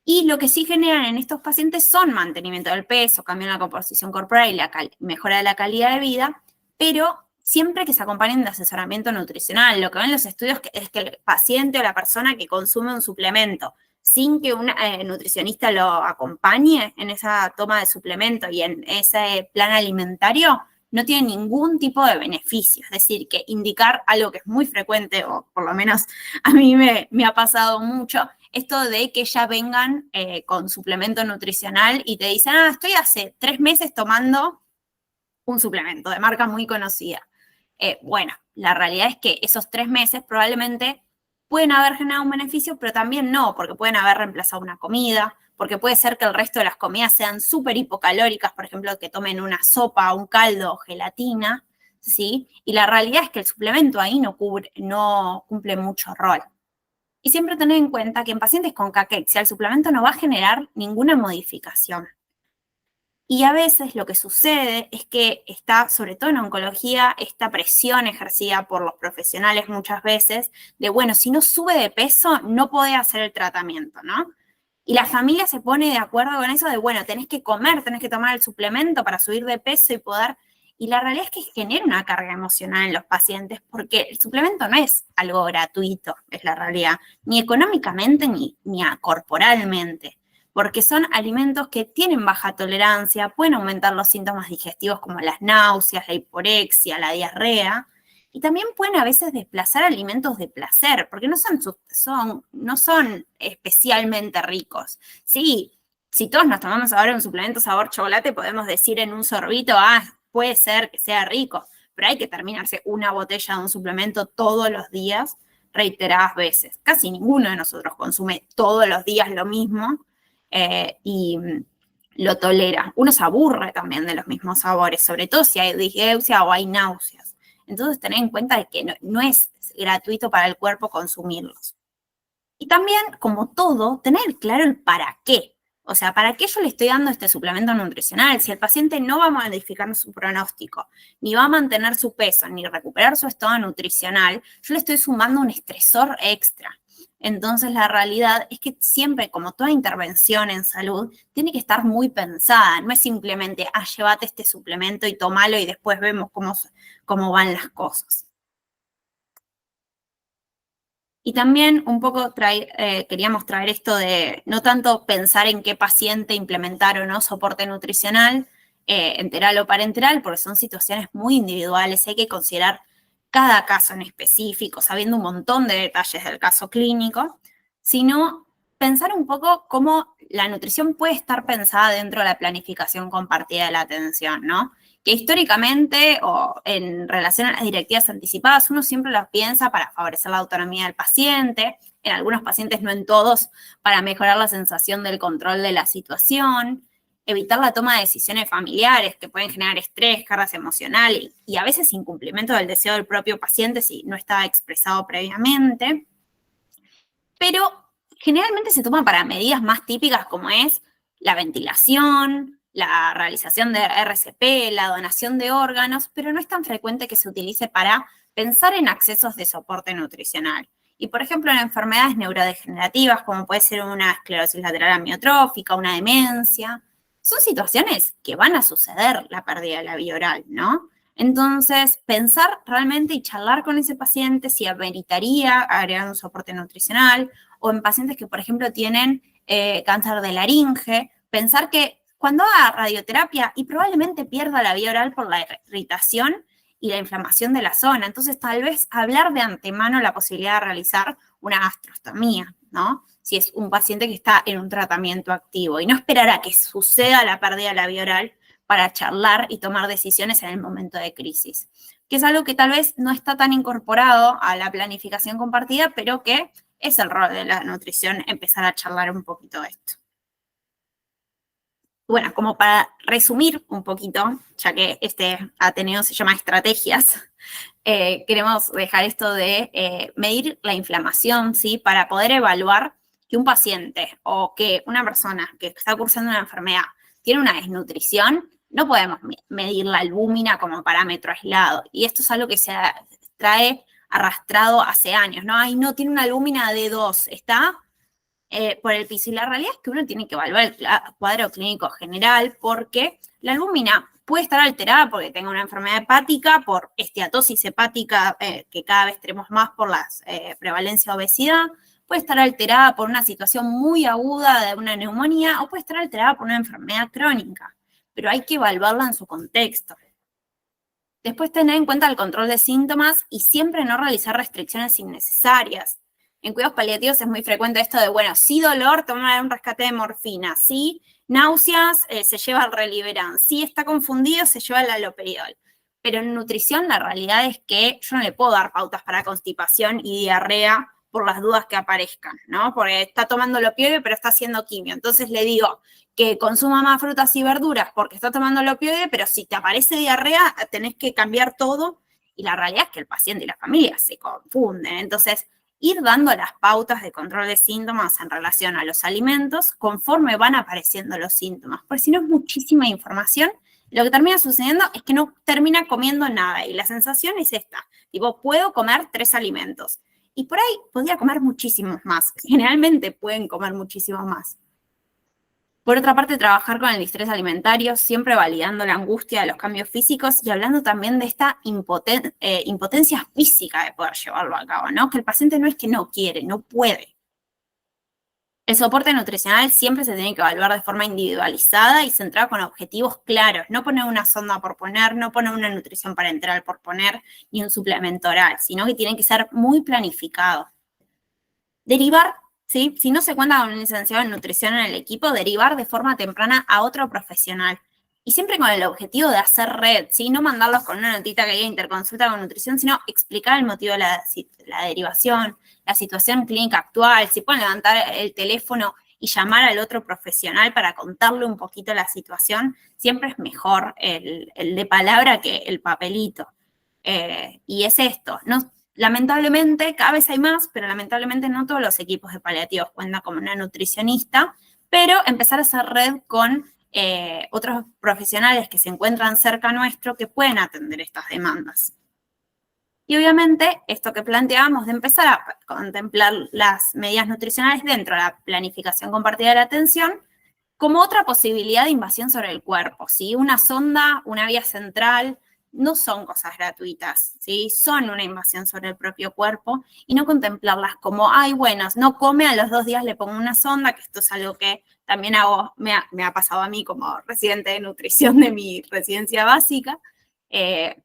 Y lo que sí generan en estos pacientes son mantenimiento del peso, cambio en la composición corporal y la mejora de la calidad de vida, pero siempre que se acompañen de asesoramiento nutricional. Lo que ven los estudios es que el paciente o la persona que consume un suplemento sin que un nutricionista lo acompañe en esa toma de suplemento y en ese plan alimentario, no tiene ningún tipo de beneficio. Es decir, que indicar algo que es muy frecuente, o por lo menos a mí me ha pasado mucho, esto de que ya vengan con suplemento nutricional y te dicen, estoy hace 3 meses tomando un suplemento de marca muy conocida. Bueno, la realidad es que esos 3 meses probablemente pueden haber generado un beneficio, pero también no, porque pueden haber reemplazado una comida, porque puede ser que el resto de las comidas sean súper hipocalóricas, por ejemplo, que tomen una sopa, un caldo o gelatina, ¿sí? Y la realidad es que el suplemento ahí no cumple mucho rol. Y siempre tener en cuenta que en pacientes con caquexia el suplemento no va a generar ninguna modificación. Y a veces lo que sucede es que está, sobre todo en oncología, esta presión ejercida por los profesionales muchas veces de, bueno, si no sube de peso, no podés hacer el tratamiento, ¿no? Y la familia se pone de acuerdo con eso de, bueno, tenés que comer, tenés que tomar el suplemento para subir de peso y poder... Y la realidad es que genera una carga emocional en los pacientes porque el suplemento no es algo gratuito, es la realidad, ni económicamente ni corporalmente. porque son alimentos que tienen baja tolerancia, pueden aumentar los síntomas digestivos como las náuseas, la hiporexia, la diarrea, y también pueden a veces desplazar alimentos de placer, porque no son especialmente ricos. Sí, si todos nos tomamos ahora un suplemento sabor chocolate, podemos decir en un sorbito, puede ser que sea rico, pero hay que terminarse una botella de un suplemento todos los días, reiteradas veces. Casi ninguno de nosotros consume todos los días lo mismo y lo tolera. Uno se aburre también de los mismos sabores, sobre todo si hay disgeusia o hay náuseas. Entonces, tener en cuenta de que no es gratuito para el cuerpo consumirlos. Y también, como todo, tener claro el para qué. O sea, ¿para qué yo le estoy dando este suplemento nutricional? Si el paciente no va a modificar su pronóstico, ni va a mantener su peso, ni recuperar su estado nutricional, yo le estoy sumando un estresor extra. Entonces, la realidad es que siempre, como toda intervención en salud, tiene que estar muy pensada. No es simplemente, llévate este suplemento y tómalo y después vemos cómo van las cosas. Y también un poco queríamos traer esto de no tanto pensar en qué paciente implementar o no soporte nutricional, enteral o parenteral, porque son situaciones muy individuales, hay que considerar cada caso en específico, sabiendo un montón de detalles del caso clínico, sino pensar un poco cómo la nutrición puede estar pensada dentro de la planificación compartida de la atención, ¿no? Que históricamente o en relación a las directivas anticipadas, uno siempre las piensa para favorecer la autonomía del paciente, en algunos pacientes, no en todos, para mejorar la sensación del control de la situación, evitar la toma de decisiones familiares que pueden generar estrés, cargas emocionales y a veces incumplimiento del deseo del propio paciente si no estaba expresado previamente. Pero generalmente se toma para medidas más típicas como es la ventilación, la realización de RCP, la donación de órganos, pero no es tan frecuente que se utilice para pensar en accesos de soporte nutricional. Y, por ejemplo, en enfermedades neurodegenerativas, como puede ser una esclerosis lateral amiotrófica, una demencia, son situaciones que van a suceder la pérdida de la vía oral, ¿no? Entonces, pensar realmente y charlar con ese paciente si ameritaría agregar un soporte nutricional, o en pacientes que, por ejemplo, tienen cáncer de laringe, pensar que cuando haga radioterapia y probablemente pierda la vía oral por la irritación y la inflamación de la zona. Entonces, tal vez hablar de antemano la posibilidad de realizar una gastrostomía, ¿no? Si es un paciente que está en un tratamiento activo y no esperar a que suceda la pérdida de la vía oral para charlar y tomar decisiones en el momento de crisis, que es algo que tal vez no está tan incorporado a la planificación compartida, pero que es el rol de la nutrición empezar a charlar un poquito de esto. Bueno, como para resumir un poquito, ya que este Ateneo se llama estrategias, queremos dejar esto de medir la inflamación, ¿sí? Para poder evaluar que un paciente o que una persona que está cursando una enfermedad tiene una desnutrición, no podemos medir la albúmina como parámetro aislado. Y esto es algo que se trae arrastrado hace años, ¿no? Ay, no, tiene una albúmina de 2, está por el piso. Y la realidad es que uno tiene que evaluar el cuadro clínico general porque la albúmina puede estar alterada porque tenga una enfermedad hepática, por esteatosis hepática, que cada vez tenemos más por la prevalencia de obesidad, puede estar alterada por una situación muy aguda de una neumonía o puede estar alterada por una enfermedad crónica, pero hay que evaluarla en su contexto. Después, tener en cuenta el control de síntomas y siempre no realizar restricciones innecesarias. En cuidados paliativos es muy frecuente esto de, bueno, sí dolor, tomar un rescate de morfina, sí náuseas, se lleva el Reliberan, sí está confundido, se lleva el haloperidol. Pero en nutrición la realidad es que yo no le puedo dar pautas para constipación y diarrea por las dudas que aparezcan, ¿no? Porque está tomando el opioide pero está haciendo quimio. Entonces le digo que consuma más frutas y verduras porque está tomando el opioide, pero si te aparece diarrea tenés que cambiar todo. Y la realidad es que el paciente y la familia se confunden. Entonces, ir dando las pautas de control de síntomas en relación a los alimentos conforme van apareciendo los síntomas, porque si no es muchísima información, lo que termina sucediendo es que no termina comiendo nada y la sensación es esta, tipo, puedo comer 3 alimentos y por ahí podría comer muchísimos más, generalmente pueden comer muchísimos más. Por otra parte, trabajar con el distrés alimentario, siempre validando la angustia de los cambios físicos y hablando también de esta impotencia física de poder llevarlo a cabo, ¿no? Que el paciente no es que no quiere, no puede. El soporte nutricional siempre se tiene que evaluar de forma individualizada y centrada con objetivos claros. No poner una sonda por poner, no poner una nutrición parenteral por poner, ni un suplemento oral, sino que tiene que ser muy planificado. Derivar, ¿sí? Si no se cuenta con un licenciado en nutrición en el equipo, derivar de forma temprana a otro profesional. Y siempre con el objetivo de hacer red, ¿sí? No mandarlos con una notita que diga interconsulta con nutrición, sino explicar el motivo de la derivación, la situación clínica actual, si pueden levantar el teléfono y llamar al otro profesional para contarle un poquito la situación, siempre es mejor el de palabra que el papelito. Y es esto, no, lamentablemente, cada vez hay más, pero lamentablemente no todos los equipos de paliativos cuentan con una nutricionista, pero empezar a hacer red con otros profesionales que se encuentran cerca nuestro que pueden atender estas demandas. Y obviamente, esto que planteábamos de empezar a contemplar las medidas nutricionales dentro de la planificación compartida de la atención como otra posibilidad de invasión sobre el cuerpo, ¿sí? Una sonda, una vía central, no son cosas gratuitas, ¿sí? Son una invasión sobre el propio cuerpo y no contemplarlas como, ay, bueno, no come, a los 2 días le pongo una sonda, que esto es algo que también hago, me ha pasado a mí como residente de nutrición de mi residencia básica,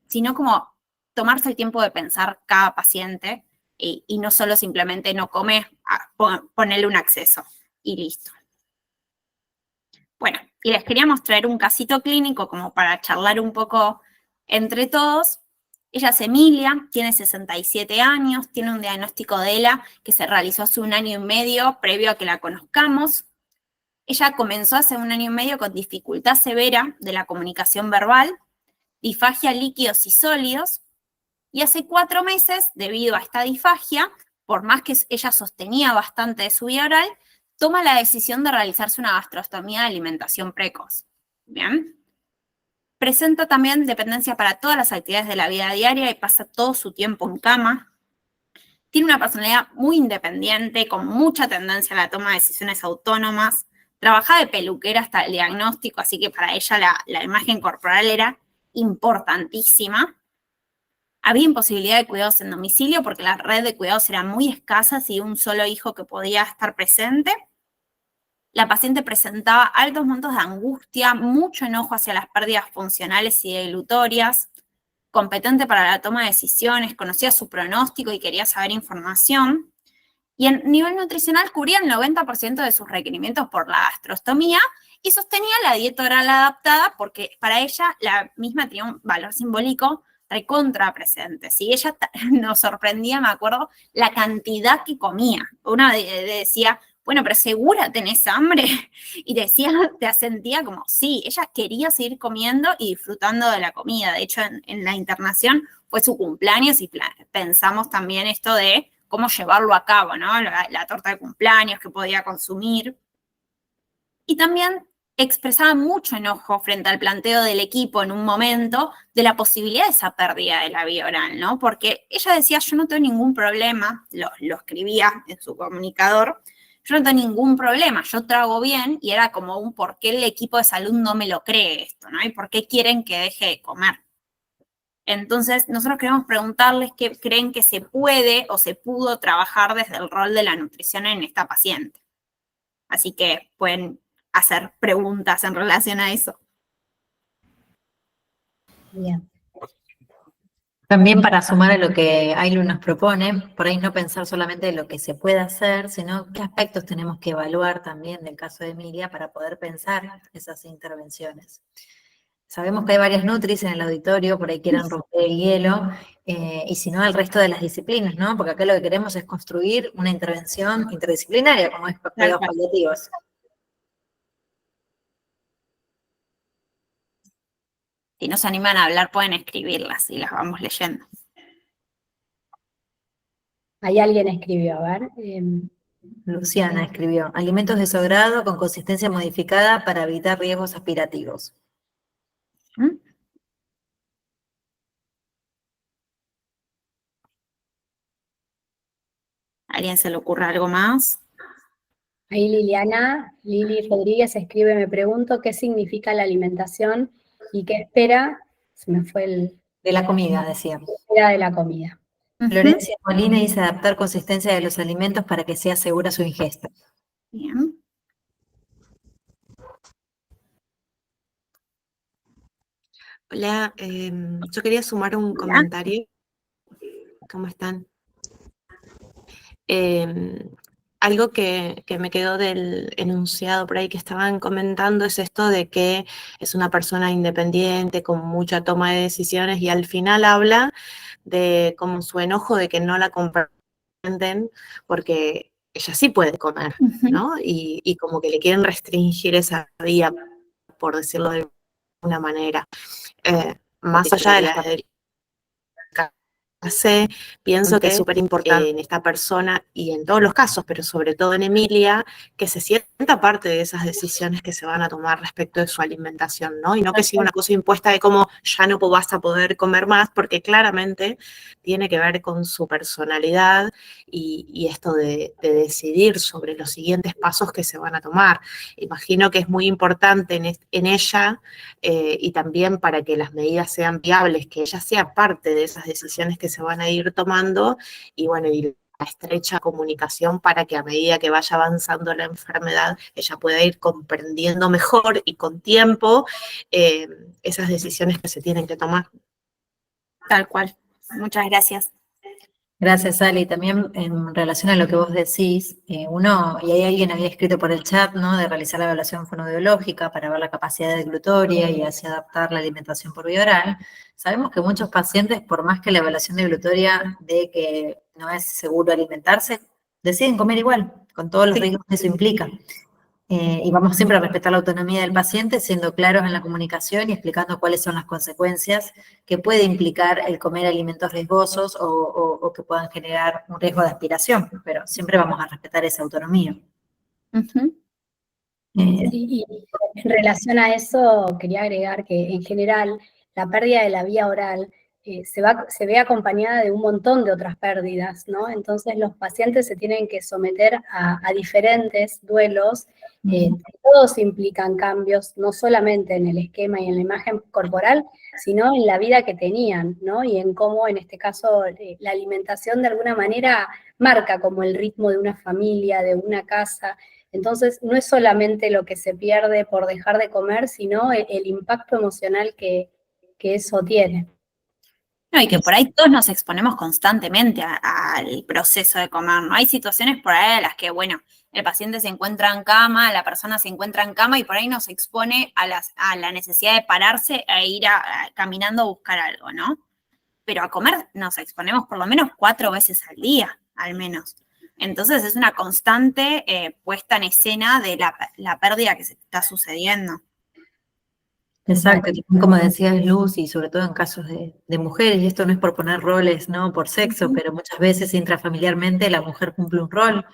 sino como tomarse el tiempo de pensar cada paciente y no solo simplemente no come, ponerle un acceso y listo. Bueno, y les quería mostrar un casito clínico como para charlar un poco entre todos. Ella es Emilia, tiene 67 años, tiene un diagnóstico de ELA que se realizó hace 1 año y medio, previo a que la conozcamos. Ella comenzó hace 1 año y medio con dificultad severa de la comunicación verbal, disfagia líquidos y sólidos, y hace 4 meses, debido a esta disfagia, por más que ella sostenía bastante de su vida oral, toma la decisión de realizarse una gastrostomía de alimentación precoz. Bien. Presenta también dependencia para todas las actividades de la vida diaria y pasa todo su tiempo en cama. Tiene una personalidad muy independiente, con mucha tendencia a la toma de decisiones autónomas. Trabaja de peluquera hasta el diagnóstico, así que para ella la imagen corporal era importantísima. Había imposibilidad de cuidados en domicilio porque la red de cuidados era muy escasa y un solo hijo que podía estar presente. La paciente presentaba altos montos de angustia, mucho enojo hacia las pérdidas funcionales y dilutorias, competente para la toma de decisiones, conocía su pronóstico y quería saber información. Y en nivel nutricional cubría el 90% de sus requerimientos por la gastrostomía y sostenía la dieta oral adaptada porque para ella la misma tenía un valor simbólico recontra presente. ¿Sí? Ella nos sorprendía, me acuerdo, la cantidad que comía. Una decía, bueno, pero ¿segura tenés hambre? Y decía, te sentía como, sí, ella quería seguir comiendo y disfrutando de la comida. De hecho, en la internación fue su cumpleaños y pensamos también esto de cómo llevarlo a cabo, ¿no? La torta de cumpleaños que podía consumir. Y también expresaba mucho enojo frente al planteo del equipo en un momento de la posibilidad de esa pérdida de la vía oral, ¿no? Porque ella decía, yo no tengo ningún problema, lo escribía en su comunicador, yo no tengo ningún problema, yo trago bien, y era como un por qué el equipo de salud no me lo cree esto, ¿no? Y por qué quieren que deje de comer. Entonces, nosotros queremos preguntarles qué creen que se puede o se pudo trabajar desde el rol de la nutrición en esta paciente. Así que pueden hacer preguntas en relación a eso. Bien. También para sumar a lo que Ailu nos propone, por ahí no pensar solamente en lo que se puede hacer, sino qué aspectos tenemos que evaluar también del caso de Emilia para poder pensar esas intervenciones. Sabemos que hay varias nutris en el auditorio, por ahí quieren romper el hielo, y si no, el resto de las disciplinas, ¿no? Porque acá lo que queremos es construir una intervención interdisciplinaria, como es cuidados paliativos. Si no se animan a hablar, pueden escribirlas y las vamos leyendo. Ahí alguien escribió, a ver. Luciana escribió, alimentos de su grado con consistencia modificada para evitar riesgos aspirativos. ¿A alguien se le ocurre algo más? Ahí Lili Rodríguez escribe, me pregunto qué significa la alimentación y qué espera, se me fue el... De la comida, decía. Espera de la comida. Florencia Molina dice adaptar consistencia de los alimentos para que sea segura su ingesta. Bien. Hola, yo quería sumar un comentario. ¿Cómo están? Algo que me quedó del enunciado por ahí que estaban comentando es esto de que es una persona independiente, con mucha toma de decisiones, y al final habla de como su enojo de que no la comprenden porque ella sí puede comer, ¿no? Y como que le quieren restringir esa vía, por decirlo de alguna manera. Más allá de las pienso que es súper importante en esta persona y en todos los casos, pero sobre todo en Emilia, que se sienta parte de esas decisiones que se van a tomar respecto de su alimentación, ¿no? Y no que sea una cosa impuesta de cómo ya no vas a poder comer más, porque claramente tiene que ver con su personalidad y esto de decidir sobre los siguientes pasos que se van a tomar. Imagino que es muy importante en ella y también para que las medidas sean viables, que ella sea parte de esas decisiones que se van a ir tomando y bueno, y la estrecha comunicación para que a medida que vaya avanzando la enfermedad, ella pueda ir comprendiendo mejor y con tiempo esas decisiones que se tienen que tomar. Tal cual. Muchas gracias. Gracias, Ali. También en relación a lo que vos decís, y ahí alguien había escrito por el chat, ¿no? De realizar la evaluación fonoaudiológica para ver la capacidad de glutoria y así adaptar la alimentación por vía oral. Sabemos que muchos pacientes, por más que la evaluación de glutoria de que no es seguro alimentarse, deciden comer igual, con todos los riesgos que eso implica. Y vamos siempre a respetar la autonomía del paciente, siendo claros en la comunicación y explicando cuáles son las consecuencias que puede implicar el comer alimentos riesgosos o que puedan generar un riesgo de aspiración, pero siempre vamos a respetar esa autonomía. Sí, y en relación a eso, quería agregar que en general la pérdida de la vía oral se ve acompañada de un montón de otras pérdidas, ¿no? Entonces los pacientes se tienen que someter a diferentes duelos, todos implican cambios, no solamente en el esquema y en la imagen corporal, sino en la vida que tenían, ¿no? Y en cómo, en este caso, la alimentación de alguna manera marca como el ritmo de una familia, de una casa. Entonces, no es solamente lo que se pierde por dejar de comer, sino el impacto emocional que eso tiene. No, y que por ahí todos nos exponemos constantemente al proceso de comer, ¿no? Hay situaciones por ahí a las que, bueno, el paciente se encuentra en cama, la persona se encuentra en cama y por ahí nos expone a la necesidad de pararse e ir caminando a buscar algo, ¿no? Pero a comer nos exponemos por lo menos 4 veces al día, al menos. Entonces es una constante puesta en escena de la pérdida que se está sucediendo. Exacto, como decías Luz, y sobre todo en casos de mujeres, y esto no es por poner roles, ¿no? Por sexo, pero muchas veces intrafamiliarmente la mujer cumple un rol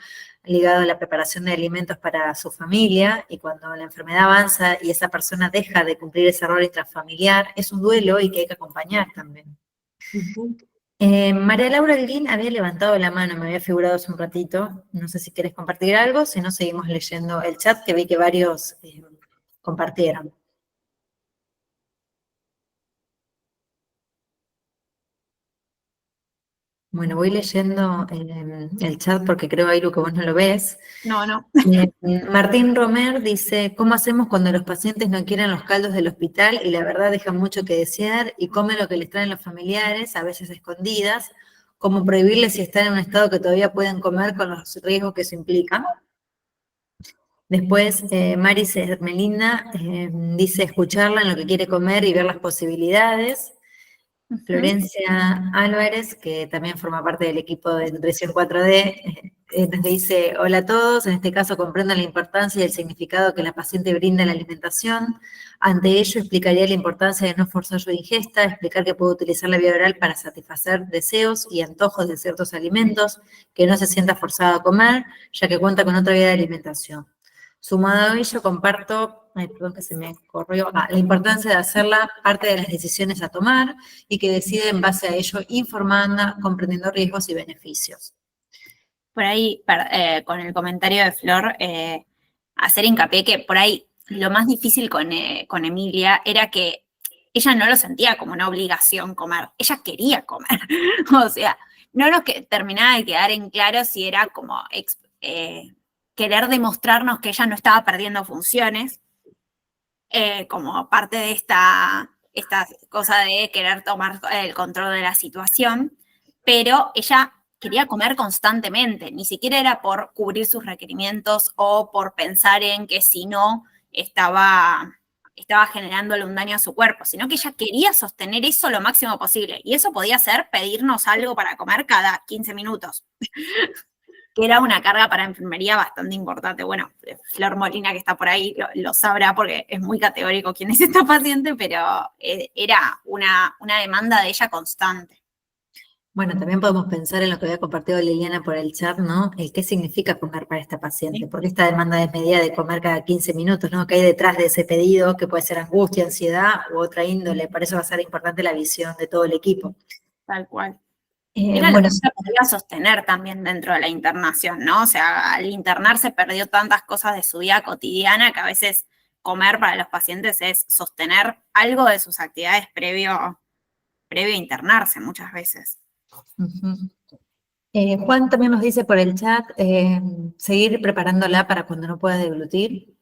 ligado a la preparación de alimentos para su familia, y cuando la enfermedad avanza y esa persona deja de cumplir ese rol intrafamiliar, es un duelo y que hay que acompañar también. María Laura Alguín había levantado la mano, me había figurado hace un ratito, no sé si querés compartir algo, si no seguimos leyendo el chat, que vi que varios compartieron. Bueno, voy leyendo el chat porque creo, Ailu, que vos no lo ves. No. Martín Romer dice, ¿cómo hacemos cuando los pacientes no quieren los caldos del hospital y la verdad dejan mucho que desear y comen lo que les traen los familiares, a veces escondidas? ¿Cómo prohibirles si están en un estado que todavía pueden comer con los riesgos que eso implica? Después, Maris Melinda dice escucharla en lo que quiere comer y ver las posibilidades. Florencia Álvarez, que también forma parte del equipo de Nutrición 4D, nos dice, hola a todos, en este caso comprendo la importancia y el significado que la paciente brinda en la alimentación. Ante ello, explicaría la importancia de no forzar su ingesta, explicar que puede utilizar la vía oral para satisfacer deseos y antojos de ciertos alimentos, que no se sienta forzado a comer, ya que cuenta con otra vía de alimentación. Sumado a ello, comparto, perdón que se me corrió, la importancia de hacerla parte de las decisiones a tomar y que decide en base a ello informando, comprendiendo riesgos y beneficios. Por ahí, con el comentario de Flor, hacer hincapié que por ahí lo más difícil con Emilia era que ella no lo sentía como una obligación comer, ella quería comer. O sea, no nos terminaba de quedar en claro si era como querer demostrarnos que ella no estaba perdiendo funciones, como parte de esta cosa de querer tomar el control de la situación, pero ella quería comer constantemente, ni siquiera era por cubrir sus requerimientos o por pensar en que si no estaba generándole un daño a su cuerpo, sino que ella quería sostener eso lo máximo posible, y eso podía ser pedirnos algo para comer cada 15 minutos. Que era una carga para enfermería bastante importante. Bueno, Flor Molina, que está por ahí, lo sabrá porque es muy categórico quién es esta paciente, pero era una demanda de ella constante. Bueno, también podemos pensar en lo que había compartido Liliana por el chat, ¿no? El qué significa comer para esta paciente. Sí. Porque esta demanda desmedida de comer cada 15 minutos, ¿no? Que hay detrás de ese pedido, que puede ser angustia, ansiedad u otra índole. Por eso va a ser importante la visión de todo el equipo. Tal cual. Era bueno, lo que ella podía sostener también dentro de la internación, ¿no? O sea, al internarse perdió tantas cosas de su vida cotidiana que a veces comer para los pacientes es sostener algo de sus actividades previo a internarse muchas veces. Juan también nos dice por el chat, seguir preparándola para cuando no pueda deglutir.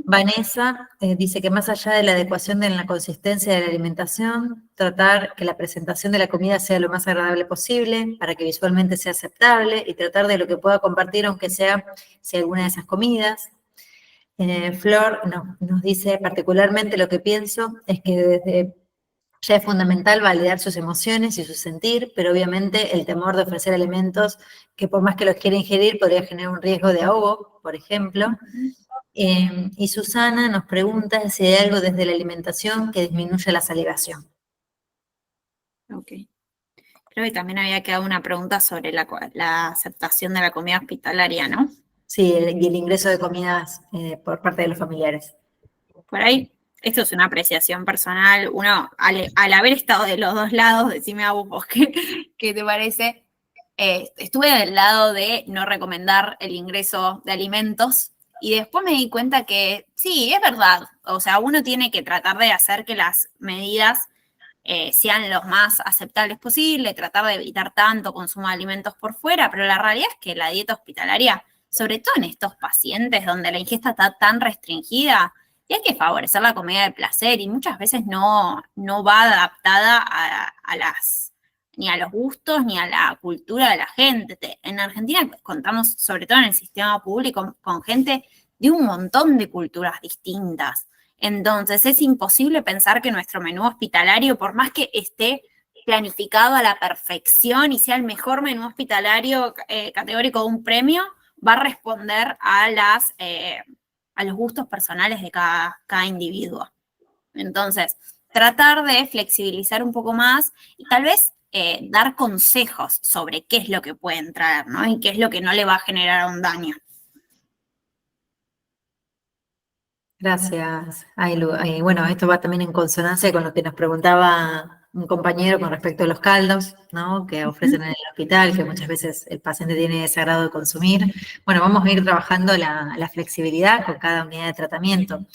Vanessa dice que más allá de la adecuación de la consistencia de la alimentación, tratar que la presentación de la comida sea lo más agradable posible, para que visualmente sea aceptable, y tratar de lo que pueda compartir, aunque sea si alguna de esas comidas. Flor nos dice particularmente lo que pienso, es que desde ya es fundamental validar sus emociones y su sentir, pero obviamente el temor de ofrecer alimentos que por más que los quiera ingerir podría generar un riesgo de ahogo, por ejemplo. Y Susana nos pregunta si hay algo desde la alimentación que disminuya la salivación. Ok. Creo que también había quedado una pregunta sobre la aceptación de la comida hospitalaria, ¿no? Sí, y el ingreso de comidas por parte de los familiares. Por ahí, esto es una apreciación personal. Uno, al haber estado de los dos lados, decime a vos qué te parece. Estuve del lado de no recomendar el ingreso de alimentos y después me di cuenta que sí, es verdad. O sea, uno tiene que tratar de hacer que las medidas sean los más aceptables posible, tratar de evitar tanto consumo de alimentos por fuera, pero la realidad es que la dieta hospitalaria, sobre todo en estos pacientes donde la ingesta está tan restringida, y hay que favorecer la comida de placer, y muchas veces no va adaptada ni a los gustos, ni a la cultura de la gente. En Argentina contamos, sobre todo en el sistema público, con gente de un montón de culturas distintas. Entonces es imposible pensar que nuestro menú hospitalario, por más que esté planificado a la perfección y sea el mejor menú hospitalario categórico de un premio, va a responder a los gustos personales de cada individuo. Entonces, tratar de flexibilizar un poco más y tal vez dar consejos sobre qué es lo que pueden traer, ¿no? Y qué es lo que no le va a generar un daño. Gracias, Ailu. Bueno, esto va también en consonancia con lo que nos preguntaba un compañero con respecto a los caldos, ¿no? Que ofrecen en el hospital, que muchas veces el paciente tiene desagrado de consumir. Bueno, vamos a ir trabajando la flexibilidad con cada unidad de tratamiento.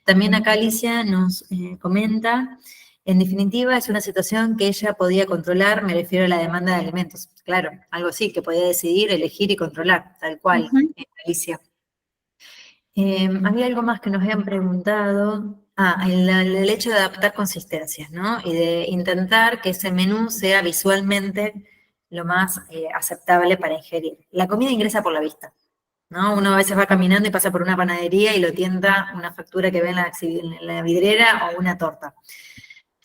También acá Alicia nos comenta, en definitiva es una situación que ella podía controlar, me refiero a la demanda de alimentos. Claro, algo así, que podía decidir, elegir y controlar, tal cual, Alicia. Había algo más que nos habían preguntado. El hecho de adaptar consistencias, ¿no? Y de intentar que ese menú sea visualmente lo más aceptable para ingerir. La comida ingresa por la vista, ¿no? Uno a veces va caminando y pasa por una panadería y lo tienta una factura que ve en la vidriera o una torta.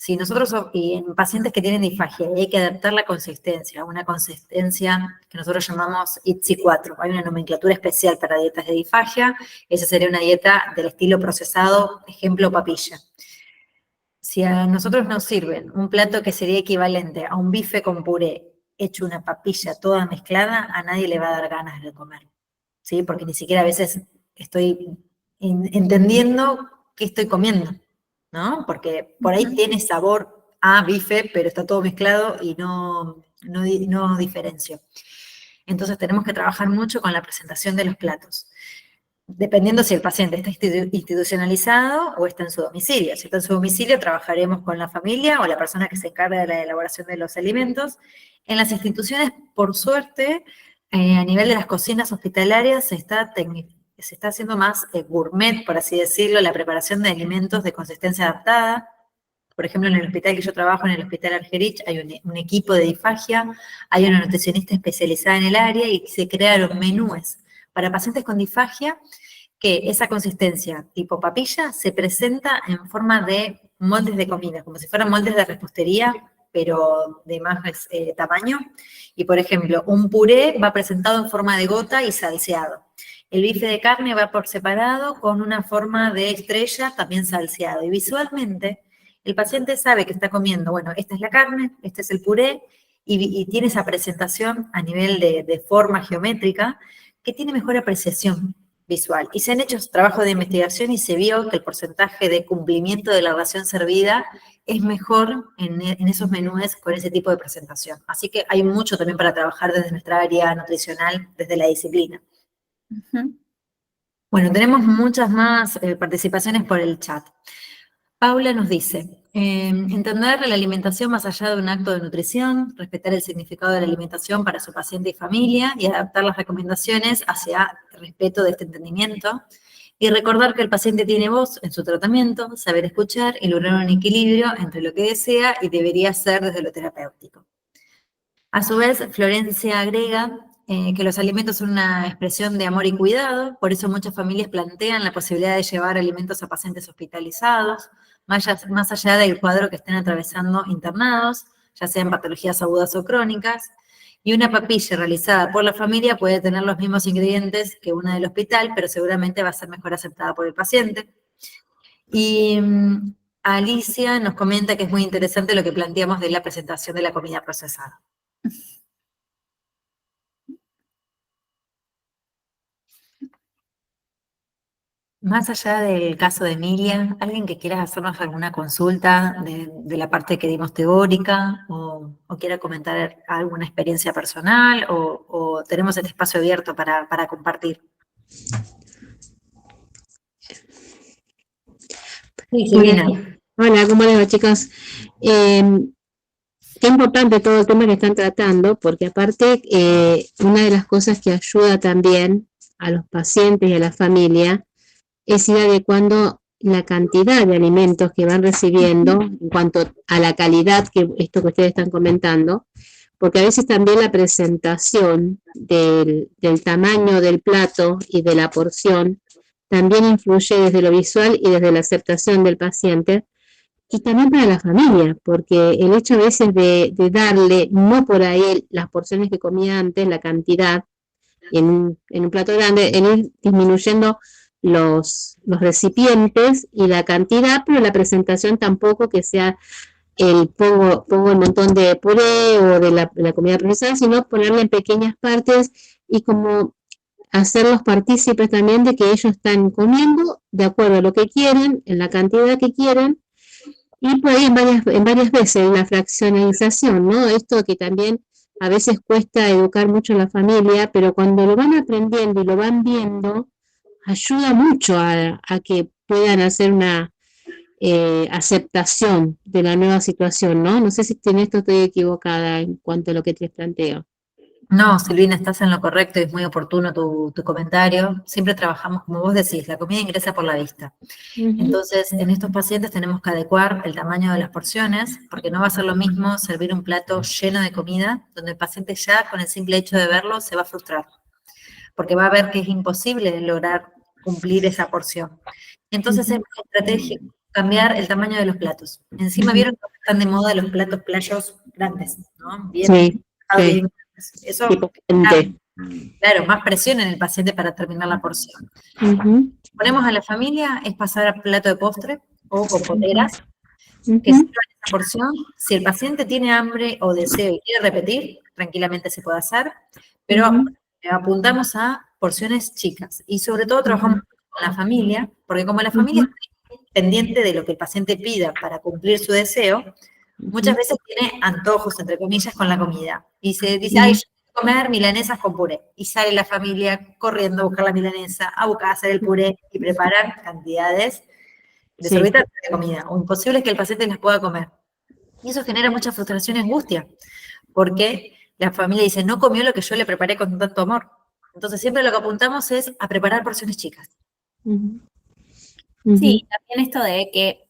Si nosotros, y en pacientes que tienen disfagia, hay que adaptar la consistencia, una consistencia que nosotros llamamos ITSI-4. Hay una nomenclatura especial para dietas de disfagia, esa sería una dieta del estilo procesado, ejemplo papilla. Si a nosotros nos sirven un plato que sería equivalente a un bife con puré, hecho una papilla toda mezclada, a nadie le va a dar ganas de comer, ¿sí? Porque ni siquiera a veces estoy entendiendo qué estoy comiendo, ¿no? Porque por ahí tiene sabor a bife, pero está todo mezclado y no diferencio. Entonces tenemos que trabajar mucho con la presentación de los platos, dependiendo si el paciente está institucionalizado o está en su domicilio. Si está en su domicilio, trabajaremos con la familia o la persona que se encarga de la elaboración de los alimentos. En las instituciones, por suerte, A nivel de las cocinas hospitalarias se está haciendo más gourmet, por así decirlo, la preparación de alimentos de consistencia adaptada. Por ejemplo, en el hospital que yo trabajo, en el Hospital Argerich, hay un equipo de disfagia, hay una nutricionista especializada en el área y se crearon menúes para pacientes con disfagia que esa consistencia tipo papilla se presenta en forma de moldes de comida, como si fueran moldes de repostería, pero de más tamaño. Y, por ejemplo, un puré va presentado en forma de gota y salseado. El bife de carne va por separado con una forma de estrella también salseado. Y visualmente el paciente sabe que está comiendo, bueno, esta es la carne, este es el puré, y tiene esa presentación a nivel de forma geométrica que tiene mejor apreciación visual. Y se han hecho trabajos de investigación y se vio que el porcentaje de cumplimiento de la ración servida es mejor en esos menús con ese tipo de presentación. Así que hay mucho también para trabajar desde nuestra área nutricional, desde la disciplina. Ujú. Bueno, tenemos muchas más participaciones por el chat. Paula nos dice, entender la alimentación más allá de un acto de nutrición, respetar el significado de la alimentación para su paciente y familia y adaptar las recomendaciones hacia el respeto de este entendimiento y recordar que el paciente tiene voz en su tratamiento, saber escuchar y lograr un equilibrio entre lo que desea y debería ser desde lo terapéutico. A su vez, Florencia agrega que los alimentos son una expresión de amor y cuidado, por eso muchas familias plantean la posibilidad de llevar alimentos a pacientes hospitalizados, más allá del cuadro que estén atravesando internados, ya sean patologías agudas o crónicas, y una papilla realizada por la familia puede tener los mismos ingredientes que una del hospital, pero seguramente va a ser mejor aceptada por el paciente. Y Alicia nos comenta que es muy interesante lo que planteamos de la presentación de la comida procesada. Más allá del caso de Emilia, ¿alguien que quiera hacernos alguna consulta de la parte que dimos teórica o quiera comentar alguna experiencia personal o tenemos este espacio abierto para compartir? Sí, Silvina. Hola, ¿cómo les va, chicos? Qué importante todo el tema que están tratando, porque aparte una de las cosas que ayuda también a los pacientes y a la familia es ir adecuando la cantidad de alimentos que van recibiendo en cuanto a la calidad, que esto que ustedes están comentando, porque a veces también la presentación del tamaño del plato y de la porción también influye desde lo visual y desde la aceptación del paciente, y también para la familia, porque el hecho a veces de darle, no por ahí las porciones que comía antes, la cantidad, en un plato grande, en ir disminuyendo los recipientes y la cantidad, pero la presentación tampoco que sea pongo el montón de puré o de la comida procesada, sino ponerla en pequeñas partes y como hacerlos partícipes también de que ellos están comiendo de acuerdo a lo que quieren, en la cantidad que quieren, y por ahí en varias veces la fraccionalización, ¿no? Esto que también a veces cuesta educar mucho a la familia, pero cuando lo van aprendiendo y lo van viendo, ayuda mucho a que puedan hacer una aceptación de la nueva situación, ¿no? No sé si en esto estoy equivocada en cuanto a lo que te planteo. No, Silvina, estás en lo correcto y es muy oportuno tu comentario. Siempre trabajamos, como vos decís, la comida ingresa por la vista. Entonces, en estos pacientes tenemos que adecuar el tamaño de las porciones, porque no va a ser lo mismo servir un plato lleno de comida, donde el paciente ya con el simple hecho de verlo se va a frustrar, porque va a ver que es imposible lograr cumplir esa porción. Entonces, es muy estratégico cambiar el tamaño de los platos. Encima vieron que están de moda los platos playos grandes, ¿no? Bien, sí. Eso, claro, más presión en el paciente para terminar la porción. Ponemos a la familia, es pasar a plato de postre o compoteras, que sirvan esa porción. Si el paciente tiene hambre o deseo y quiere repetir, tranquilamente se puede hacer, pero apuntamos a porciones chicas y sobre todo trabajamos con la familia, porque como la familia está pendiente de lo que el paciente pida para cumplir su deseo, muchas veces tiene antojos, entre comillas, con la comida. Y se dice, ay, yo quiero comer milanesas con puré. Y sale la familia corriendo a buscar la milanesa, a hacer el puré y preparar cantidades desorbitantes de comida. O imposible que el paciente las pueda comer. Y eso genera mucha frustración y angustia, porque la familia dice, no comió lo que yo le preparé con tanto amor. Entonces siempre lo que apuntamos es a preparar porciones chicas. Sí, también esto de que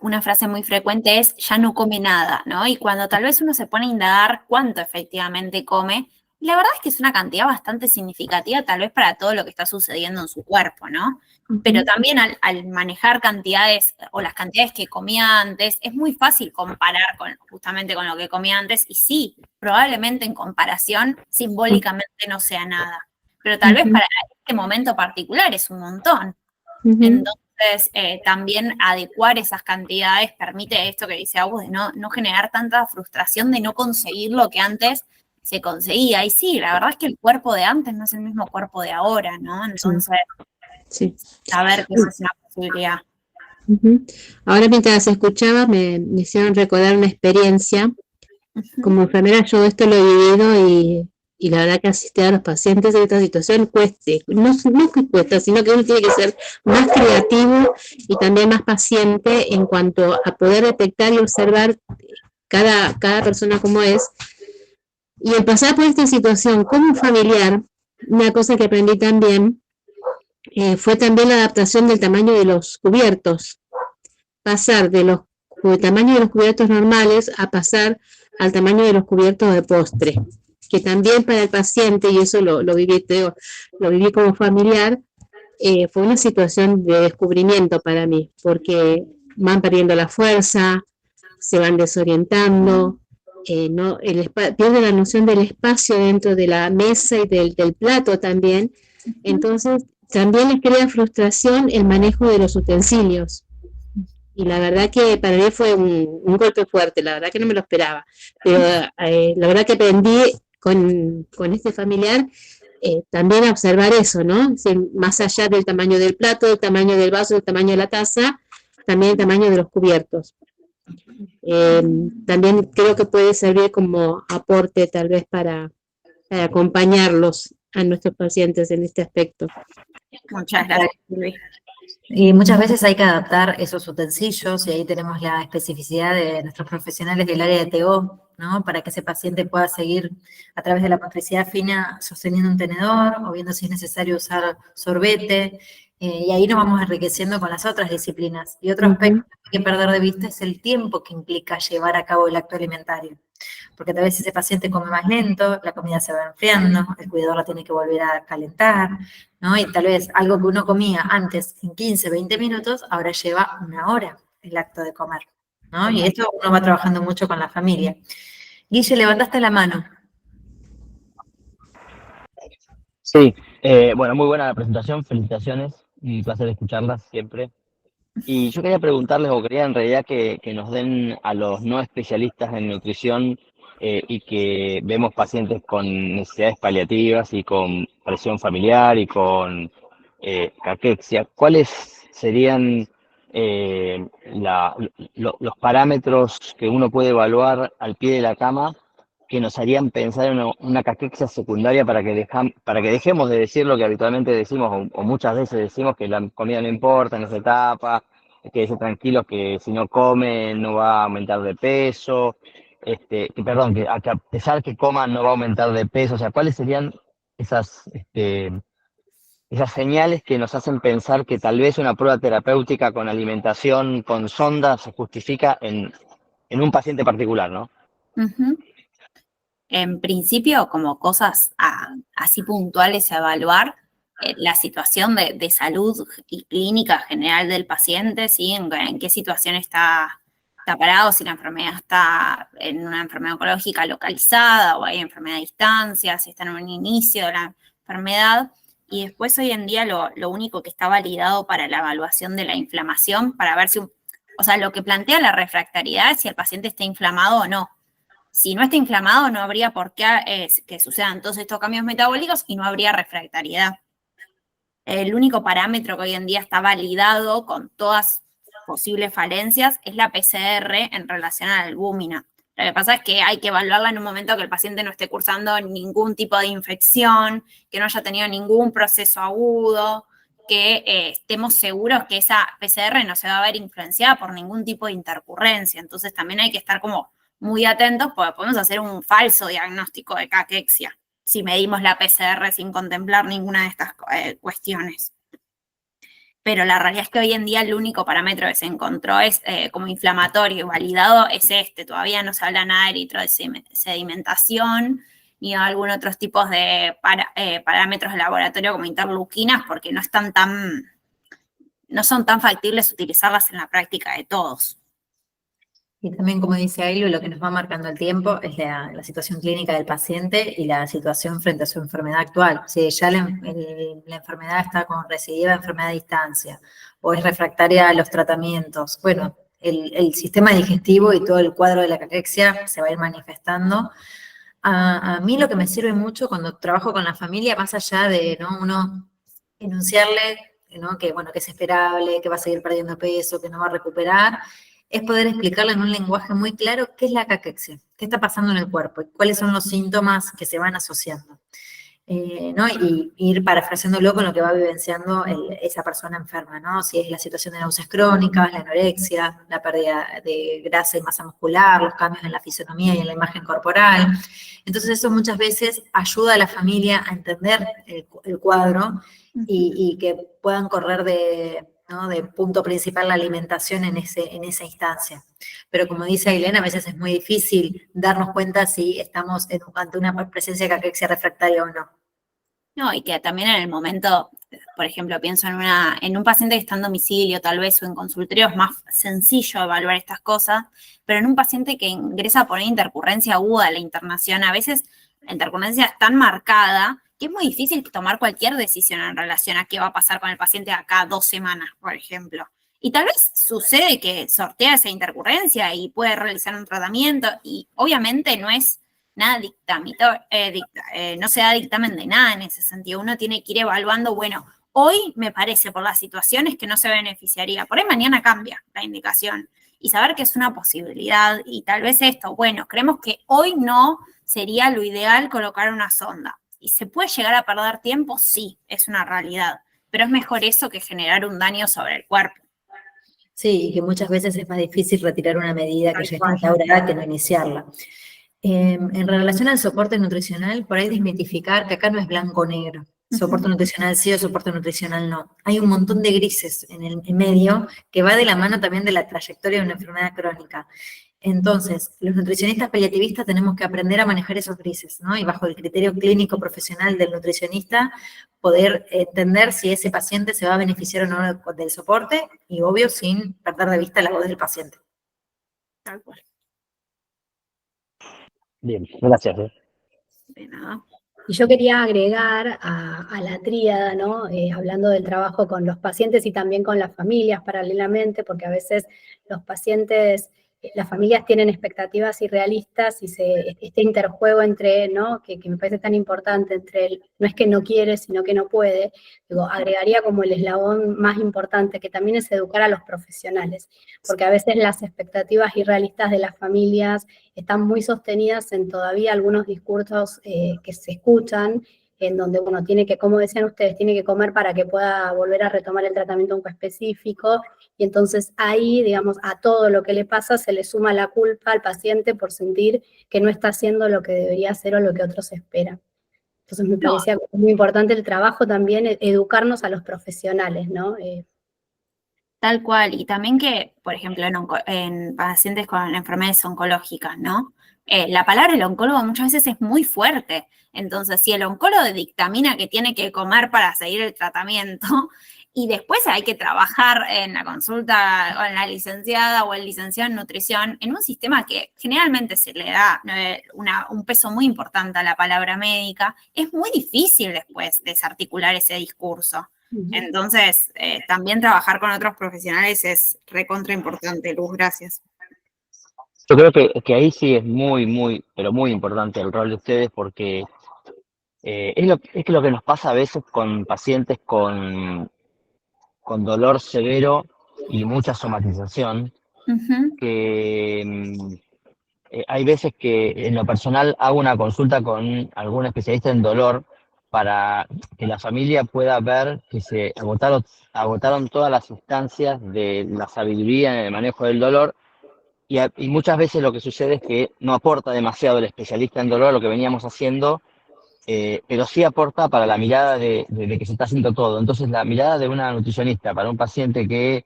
una frase muy frecuente es, ya no come nada, ¿no? Y cuando tal vez uno se pone a indagar cuánto efectivamente come, la verdad es que es una cantidad bastante significativa tal vez para todo lo que está sucediendo en su cuerpo, ¿no? Pero también al manejar cantidades o las cantidades que comía antes, es muy fácil comparar justamente con lo que comía antes y sí, probablemente en comparación simbólicamente no sea nada, pero tal vez para este momento particular es un montón. Entonces, también adecuar esas cantidades permite esto que dice Agus, de no generar tanta frustración de no conseguir lo que antes se conseguía. Y sí, la verdad es que el cuerpo de antes no es el mismo cuerpo de ahora, ¿no? Entonces, saber que eso es una posibilidad. Ahora, mientras escuchaba, me hicieron recordar una experiencia. Como enfermera, yo esto lo he vivido y la verdad que asistir a los pacientes en esta situación cueste. No que cuesta, sino que uno tiene que ser más creativo y también más paciente en cuanto a poder detectar y observar cada persona como es. Y al pasar por esta situación como familiar, una cosa que aprendí también fue también la adaptación del tamaño de los cubiertos. Pasar del tamaño de los cubiertos normales a pasar al tamaño de los cubiertos de postre, que también para el paciente, y eso lo viví como familiar, fue una situación de descubrimiento para mí, porque van perdiendo la fuerza, se van desorientando, pierden la noción del espacio dentro de la mesa y del plato también. Entonces, también les crea frustración el manejo de los utensilios. Y la verdad que para mí fue un golpe fuerte, la verdad que no me lo esperaba. Pero la verdad que aprendí con este familiar también a observar eso, ¿no? O sea, más allá del tamaño del plato, del tamaño del vaso, del tamaño de la taza, también el tamaño de los cubiertos. También creo que puede servir como aporte tal vez para acompañarlos a nuestros pacientes en este aspecto. Muchas gracias, Luis. Y muchas veces hay que adaptar esos utensilios y ahí tenemos la especificidad de nuestros profesionales del área de TO, ¿no? Para que ese paciente pueda seguir a través de la motricidad fina sosteniendo un tenedor o viendo si es necesario usar sorbete. Y ahí nos vamos enriqueciendo con las otras disciplinas. Y otro aspecto que hay que perder de vista es el tiempo que implica llevar a cabo el acto alimentario. Porque tal vez ese paciente come más lento, la comida se va enfriando, el cuidador la tiene que volver a calentar, ¿no? Y tal vez algo que uno comía antes en 15, 20 minutos, ahora lleva 1 hora el acto de comer, ¿no? Y esto uno va trabajando mucho con la familia. Guille, levantaste la mano. Sí, bueno, muy buena la presentación, felicitaciones, un placer escucharlas siempre. Y yo quería preguntarles, o quería en realidad que nos den a los no especialistas en nutrición y que vemos pacientes con necesidades paliativas y con presión familiar y con caquexia, ¿cuáles serían los parámetros que uno puede evaluar al pie de la cama que nos harían pensar en una caquexia secundaria para que dejemos de decir lo que habitualmente decimos o muchas veces decimos, que la comida no importa, no se tapa, quédese tranquilos que si no come no va a aumentar de peso, que a pesar que coman no va a aumentar de peso? O sea, ¿cuáles serían esas señales que nos hacen pensar que tal vez una prueba terapéutica con alimentación, con sonda, se justifica en un paciente particular, ¿no? En principio, como cosas así puntuales a evaluar, la situación de salud y clínica general del paciente, ¿sí? En qué situación está parado, si la enfermedad está en una enfermedad oncológica localizada o hay enfermedad a distancia, si está en un inicio de la enfermedad. Y después hoy en día lo único que está validado para la evaluación de la inflamación, para ver si, o sea, lo que plantea la refractariedad es si el paciente está inflamado o no. Si no está inflamado, no habría por qué que sucedan todos estos cambios metabólicos y no habría refractariedad. El único parámetro que hoy en día está validado con todas posibles falencias es la PCR en relación a la albúmina. Lo que pasa es que hay que evaluarla en un momento que el paciente no esté cursando ningún tipo de infección, que no haya tenido ningún proceso agudo, que estemos seguros que esa PCR no se va a ver influenciada por ningún tipo de intercurrencia. Entonces también hay que estar como muy atentos porque podemos hacer un falso diagnóstico de caquexia si medimos la PCR sin contemplar ninguna de estas cuestiones. Pero la realidad es que hoy en día el único parámetro que se encontró es como inflamatorio y validado es este. Todavía no se habla nada de eritrosedimentación ni de algún otro tipo de parámetros de laboratorio como interleuquinas, porque no son tan factibles utilizarlas en la práctica de todos. Y también, como dice Ailu, lo que nos va marcando el tiempo es la situación clínica del paciente y la situación frente a su enfermedad actual. Si ya la enfermedad está con recidiva de enfermedad a distancia o es refractaria a los tratamientos, bueno, el sistema digestivo y todo el cuadro de la caquexia se va a ir manifestando. A mí lo que me sirve mucho cuando trabajo con la familia, más allá de, ¿no?, uno enunciarle, ¿no?, que, bueno, que es esperable, que va a seguir perdiendo peso, que no va a recuperar, es poder explicarle en un lenguaje muy claro qué es la caquexia, qué está pasando en el cuerpo y cuáles son los síntomas que se van asociando, ¿no? Y ir parafraseándolo con lo que va vivenciando esa persona enferma, ¿no? Si es la situación de náuseas crónicas, la anorexia, la pérdida de grasa y masa muscular, los cambios en la fisonomía y en la imagen corporal. Entonces eso muchas veces ayuda a la familia a entender el cuadro y que puedan correr ¿no?, de punto principal la alimentación en esa instancia. Pero como dice Ailén, a veces es muy difícil darnos cuenta si estamos ante una presencia de caquexia refractaria o no. No, y que también en el momento, por ejemplo, pienso en un paciente que está en domicilio tal vez o en consultorio, es más sencillo evaluar estas cosas, pero en un paciente que ingresa por una intercurrencia aguda a la internación, a veces la intercurrencia es tan marcada que es muy difícil tomar cualquier decisión en relación a qué va a pasar con el paciente acá 2 semanas, por ejemplo. Y tal vez sucede que sortea esa intercurrencia y puede realizar un tratamiento y obviamente no es nada no se da dictamen de nada en ese sentido. Uno tiene que ir evaluando, bueno, hoy me parece por las situaciones que no se beneficiaría. Por ahí mañana cambia la indicación y saber que es una posibilidad y tal vez esto, bueno, creemos que hoy no sería lo ideal colocar una sonda. ¿Y se puede llegar a perder tiempo? Sí, es una realidad, pero es mejor eso que generar un daño sobre el cuerpo. Sí, y que muchas veces es más difícil retirar una medida que ya está instaurada que no iniciarla. En relación al soporte nutricional, por ahí desmitificar que acá no es blanco o negro. Soporte nutricional sí o soporte nutricional no. Hay un montón de grises en el medio que va de la mano también de la trayectoria de una enfermedad crónica. Entonces, los nutricionistas paliativistas tenemos que aprender a manejar esos grises, ¿no? Y bajo el criterio clínico profesional del nutricionista, poder entender si ese paciente se va a beneficiar o no del soporte, y obvio, sin perder de vista la voz del paciente. Tal cual. Bien, gracias. De nada. Y yo quería agregar a la tríada, ¿no? Hablando del trabajo con los pacientes y también con las familias paralelamente, porque a veces los pacientes, las familias tienen expectativas irrealistas y este interjuego entre, ¿no?, que me parece tan importante, entre no es que no quiere, sino que no puede, digo, agregaría como el eslabón más importante, que también es educar a los profesionales, porque a veces las expectativas irrealistas de las familias están muy sostenidas en todavía algunos discursos que se escuchan, en donde uno tiene que, como decían ustedes, tiene que comer para que pueda volver a retomar el tratamiento específico, y entonces ahí, digamos, a todo lo que le pasa se le suma la culpa al paciente por sentir que no está haciendo lo que debería hacer o lo que otros esperan. Entonces me parecía muy importante el trabajo también, educarnos a los profesionales, ¿no? Tal cual, y también que, por ejemplo, en pacientes con enfermedades oncológicas, ¿no? La palabra del oncólogo muchas veces es muy fuerte, entonces si el oncólogo dictamina que tiene que comer para seguir el tratamiento, y después hay que trabajar en la consulta con la licenciada o el licenciado en nutrición, en un sistema que generalmente se le da un peso muy importante a la palabra médica, es muy difícil después desarticular ese discurso. Entonces, también trabajar con otros profesionales es recontra importante. Luz, gracias. Yo creo que ahí sí es muy, pero muy importante el rol de ustedes, porque es lo que nos pasa a veces con pacientes con dolor severo y mucha somatización, que hay veces que en lo personal hago una consulta con algún especialista en dolor para que la familia pueda ver que se agotaron todas las instancias de la sabiduría en el manejo del dolor, y muchas veces lo que sucede es que no aporta demasiado el especialista en dolor a lo que veníamos haciendo, pero sí aporta para la mirada de que se está haciendo todo. Entonces, la mirada de una nutricionista para un paciente que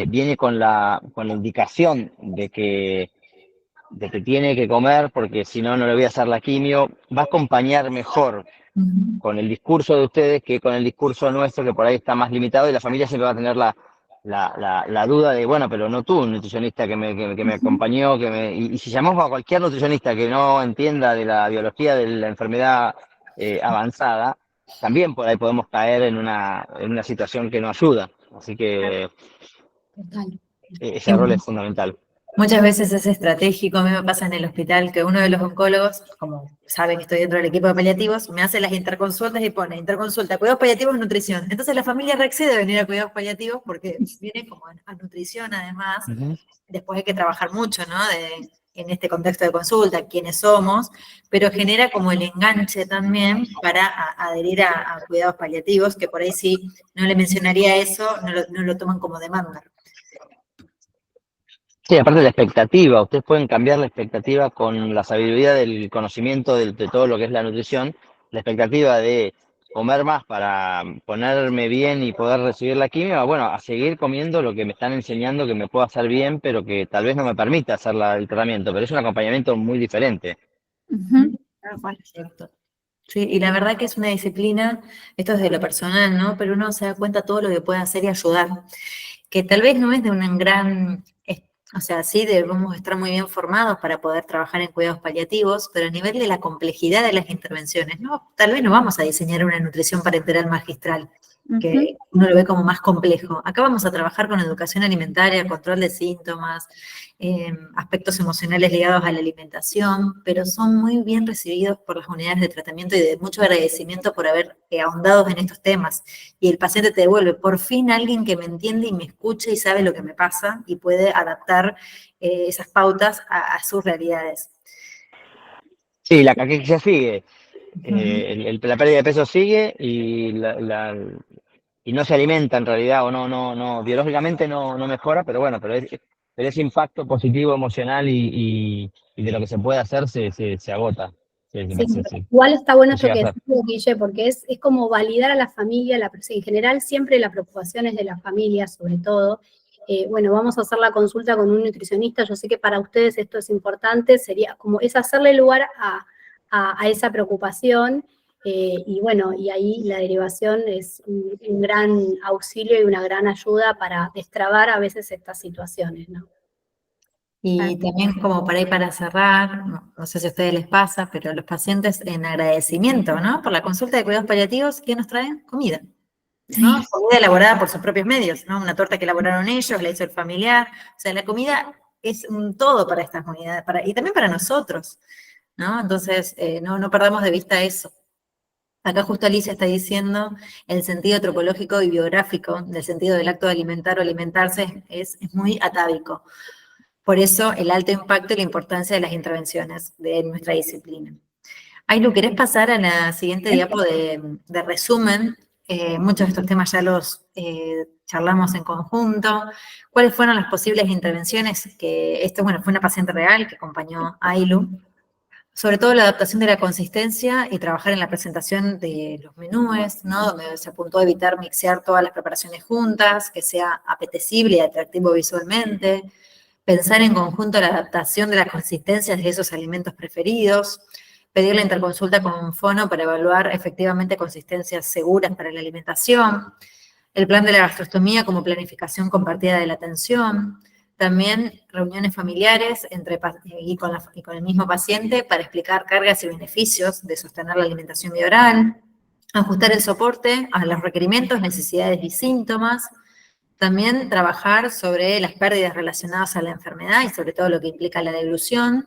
viene con la indicación de que tiene que comer porque si no, no le voy a hacer la quimio, va a acompañar mejor con el discurso de ustedes que con el discurso nuestro, que por ahí está más limitado, y la familia siempre va a tener la duda de, bueno, pero no tú, un nutricionista que me acompañó, y si llamamos a cualquier nutricionista que no entienda de la biología de la enfermedad avanzada, también por ahí podemos caer en una situación que no ayuda. Así que ese rol es fundamental. Muchas veces es estratégico. A mí me pasa en el hospital que uno de los oncólogos, como saben que estoy dentro del equipo de paliativos, me hace las interconsultas y pone interconsulta, cuidados paliativos, nutrición. Entonces la familia reaccede a venir a cuidados paliativos porque viene como a nutrición además. Después hay que trabajar mucho, ¿no? En este contexto de consulta, quiénes somos, pero genera como el enganche también para adherir a cuidados paliativos, que por ahí sí no le mencionaría eso, no lo toman como demanda. Sí, aparte de la expectativa, ustedes pueden cambiar la expectativa con la sabiduría del conocimiento de todo lo que es la nutrición, la expectativa de comer más para ponerme bien y poder recibir la quimio, bueno, a seguir comiendo lo que me están enseñando que me puedo hacer bien, pero que tal vez no me permita hacer el tratamiento, pero es un acompañamiento muy diferente. Cierto. Sí, y la verdad que es una disciplina, esto es de lo personal, ¿no? Pero uno se da cuenta de todo lo que puede hacer y ayudar, que tal vez no es de una gran, o sea, sí debemos estar muy bien formados para poder trabajar en cuidados paliativos, pero a nivel de la complejidad de las intervenciones, ¿no? Tal vez no vamos a diseñar una nutrición parenteral magistral, que uno lo ve como más complejo. Acá vamos a trabajar con educación alimentaria, control de síntomas, aspectos emocionales ligados a la alimentación, pero son muy bien recibidos por las unidades de tratamiento y de mucho agradecimiento por haber ahondado en estos temas. Y el paciente te devuelve, por fin alguien que me entiende y me escuche y sabe lo que me pasa y puede adaptar esas pautas a sus realidades. Sí, la caquexia sigue. La pérdida de peso sigue y no se alimenta en realidad, o no, biológicamente no mejora, pero bueno, pero ese impacto positivo emocional y de lo que se puede hacer se agota. Sí. Igual está bueno esto que decís, Guille, porque es como validar a la familia, en general siempre la preocupación es de la familia, sobre todo. Bueno, vamos a hacer la consulta con un nutricionista, yo sé que para ustedes esto es importante, sería como es hacerle lugar a esa preocupación, y bueno, y ahí la derivación es un gran auxilio y una gran ayuda para destrabar a veces estas situaciones, ¿no? Y también como para cerrar, no sé si a ustedes les pasa, pero los pacientes en agradecimiento, ¿no? Por la consulta de cuidados paliativos, ¿qué nos traen? Comida, ¿no? Comida elaborada por sus propios medios, ¿no? Una torta que elaboraron ellos, la hizo el familiar. O sea, la comida es un todo para estas unidades, y también para nosotros, ¿no? Entonces, no perdamos de vista eso. Acá justo Alicia está diciendo el sentido antropológico y biográfico del sentido del acto de alimentar o alimentarse es muy atávico. Por eso el alto impacto y la importancia de las intervenciones de nuestra disciplina. Aylu, ¿querés pasar a la siguiente diapo de resumen? Muchos de estos temas ya los charlamos en conjunto. ¿Cuáles fueron las posibles intervenciones? Fue una paciente real que acompañó a Aylu. Sobre todo la adaptación de la consistencia y trabajar en la presentación de los menúes, ¿no? Donde se apuntó a evitar mixear todas las preparaciones juntas, que sea apetecible y atractivo visualmente. Pensar en conjunto la adaptación de las consistencias de esos alimentos preferidos, pedir la interconsulta con un fono para evaluar efectivamente consistencias seguras para la alimentación, el plan de la gastrostomía como planificación compartida de la atención, también reuniones familiares y con el mismo paciente para explicar cargas y beneficios de sostener la alimentación bioral, ajustar el soporte a los requerimientos, necesidades y síntomas. También trabajar sobre las pérdidas relacionadas a la enfermedad y sobre todo lo que implica la deglución.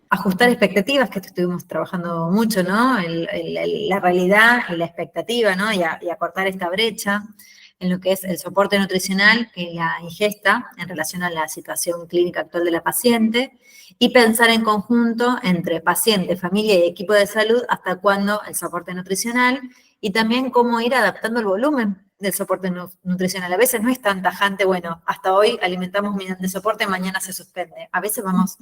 Ajustar expectativas, que estuvimos trabajando mucho, ¿no? La realidad y la expectativa, ¿no? Y acortar esta brecha en lo que es el soporte nutricional y la ingesta en relación a la situación clínica actual de la paciente. Y pensar en conjunto entre paciente, familia y equipo de salud hasta cuándo el soporte nutricional y también cómo ir adaptando el volumen del soporte nutricional. A veces no es tan tajante, bueno, hasta hoy alimentamos mediante soporte, mañana se suspende. A veces vamos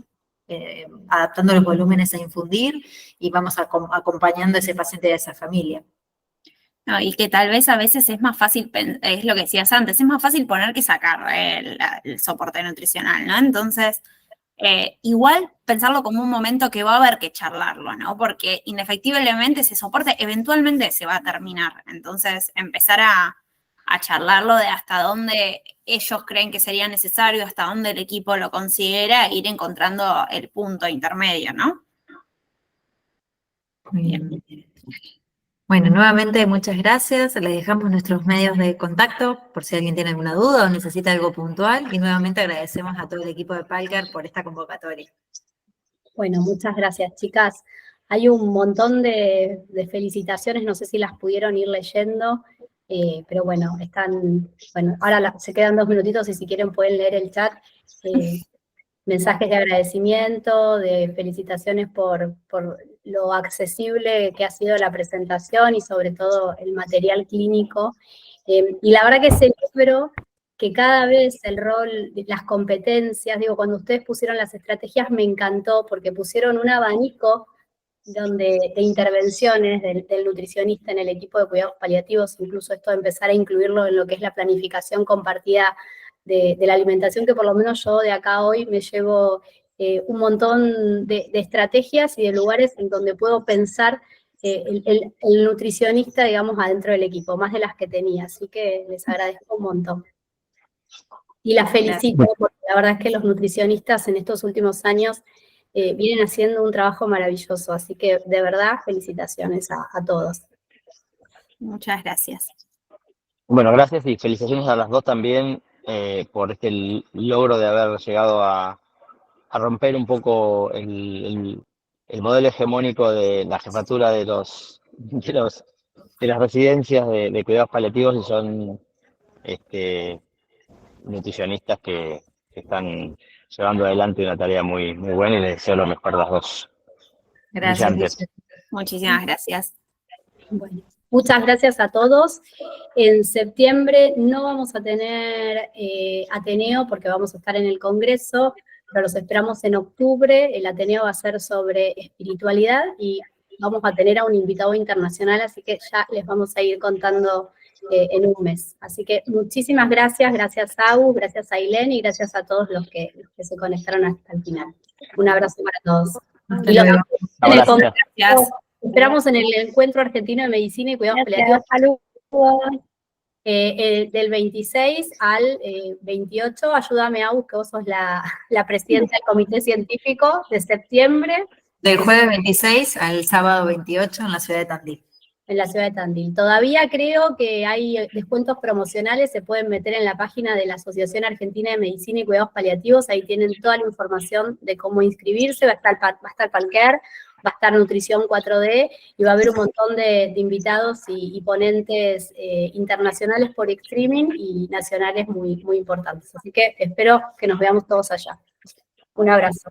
adaptando los volúmenes a infundir y vamos acompañando a ese paciente y a esa familia. No, y que tal vez a veces es más fácil, es lo que decías antes, es más fácil poner que sacar el soporte nutricional, ¿no? Entonces, igual pensarlo como un momento que va a haber que charlarlo, ¿no? Porque indefectiblemente ese soporte eventualmente se va a terminar. Entonces, empezar a charlarlo de hasta dónde ellos creen que sería necesario, hasta dónde el equipo lo considera, e ir encontrando el punto intermedio, ¿no? Muy bien. Bueno, nuevamente muchas gracias. Les dejamos nuestros medios de contacto por si alguien tiene alguna duda o necesita algo puntual. Y nuevamente agradecemos a todo el equipo de Palker por esta convocatoria. Bueno, muchas gracias, chicas. Hay un montón de felicitaciones, no sé si las pudieron ir leyendo, pero bueno, ahora se quedan 2 minutitos y si quieren pueden leer el chat. Mensajes de agradecimiento, de felicitaciones por lo accesible que ha sido la presentación y sobre todo el material clínico. Y la verdad que celebro que cada vez el rol, las competencias, cuando ustedes pusieron las estrategias me encantó porque pusieron un abanico de intervenciones del nutricionista en el equipo de cuidados paliativos, incluso esto de empezar a incluirlo en lo que es la planificación compartida de la alimentación, que por lo menos yo de acá hoy me llevo un montón de estrategias y de lugares en donde puedo pensar el nutricionista, digamos, adentro del equipo, más de las que tenía, así que les agradezco un montón. Y las felicito, porque la verdad es que los nutricionistas en estos últimos años vienen haciendo un trabajo maravilloso, así que de verdad, felicitaciones a todos. Muchas gracias. Bueno, gracias y felicitaciones a las dos también por este logro de haber llegado a romper un poco el modelo hegemónico de la jefatura de las residencias de cuidados paliativos, y son nutricionistas que están llevando adelante una tarea muy, muy buena, y les deseo lo mejor a las dos. Gracias. Brillantes. Muchísimas gracias. Bueno, muchas gracias a todos. En septiembre no vamos a tener Ateneo porque vamos a estar en el Congreso, pero los esperamos en octubre. El Ateneo va a ser sobre espiritualidad y vamos a tener a un invitado internacional, así que ya les vamos a ir contando en un mes. Así que muchísimas gracias, gracias a Agus, gracias a Ailén y gracias a todos los que se conectaron hasta el final. Un abrazo para todos. Hasta Y los luego. en el Abrazo. Congreso, esperamos en el Encuentro Argentino de Medicina y Cuidados Paliativos. Del 26 al 28, ayúdame Agus, que vos sos la presidenta del Comité Científico de septiembre. Del jueves 26 al sábado 28 en la ciudad de Tandil. En la ciudad de Tandil. Todavía creo que hay descuentos promocionales, se pueden meter en la página de la Asociación Argentina de Medicina y Cuidados Paliativos, ahí tienen toda la información de cómo inscribirse, va a estar Palker, va a estar Nutrición 4D, y va a haber un montón de invitados y ponentes internacionales por streaming y nacionales muy, muy importantes. Así que espero que nos veamos todos allá. Un abrazo.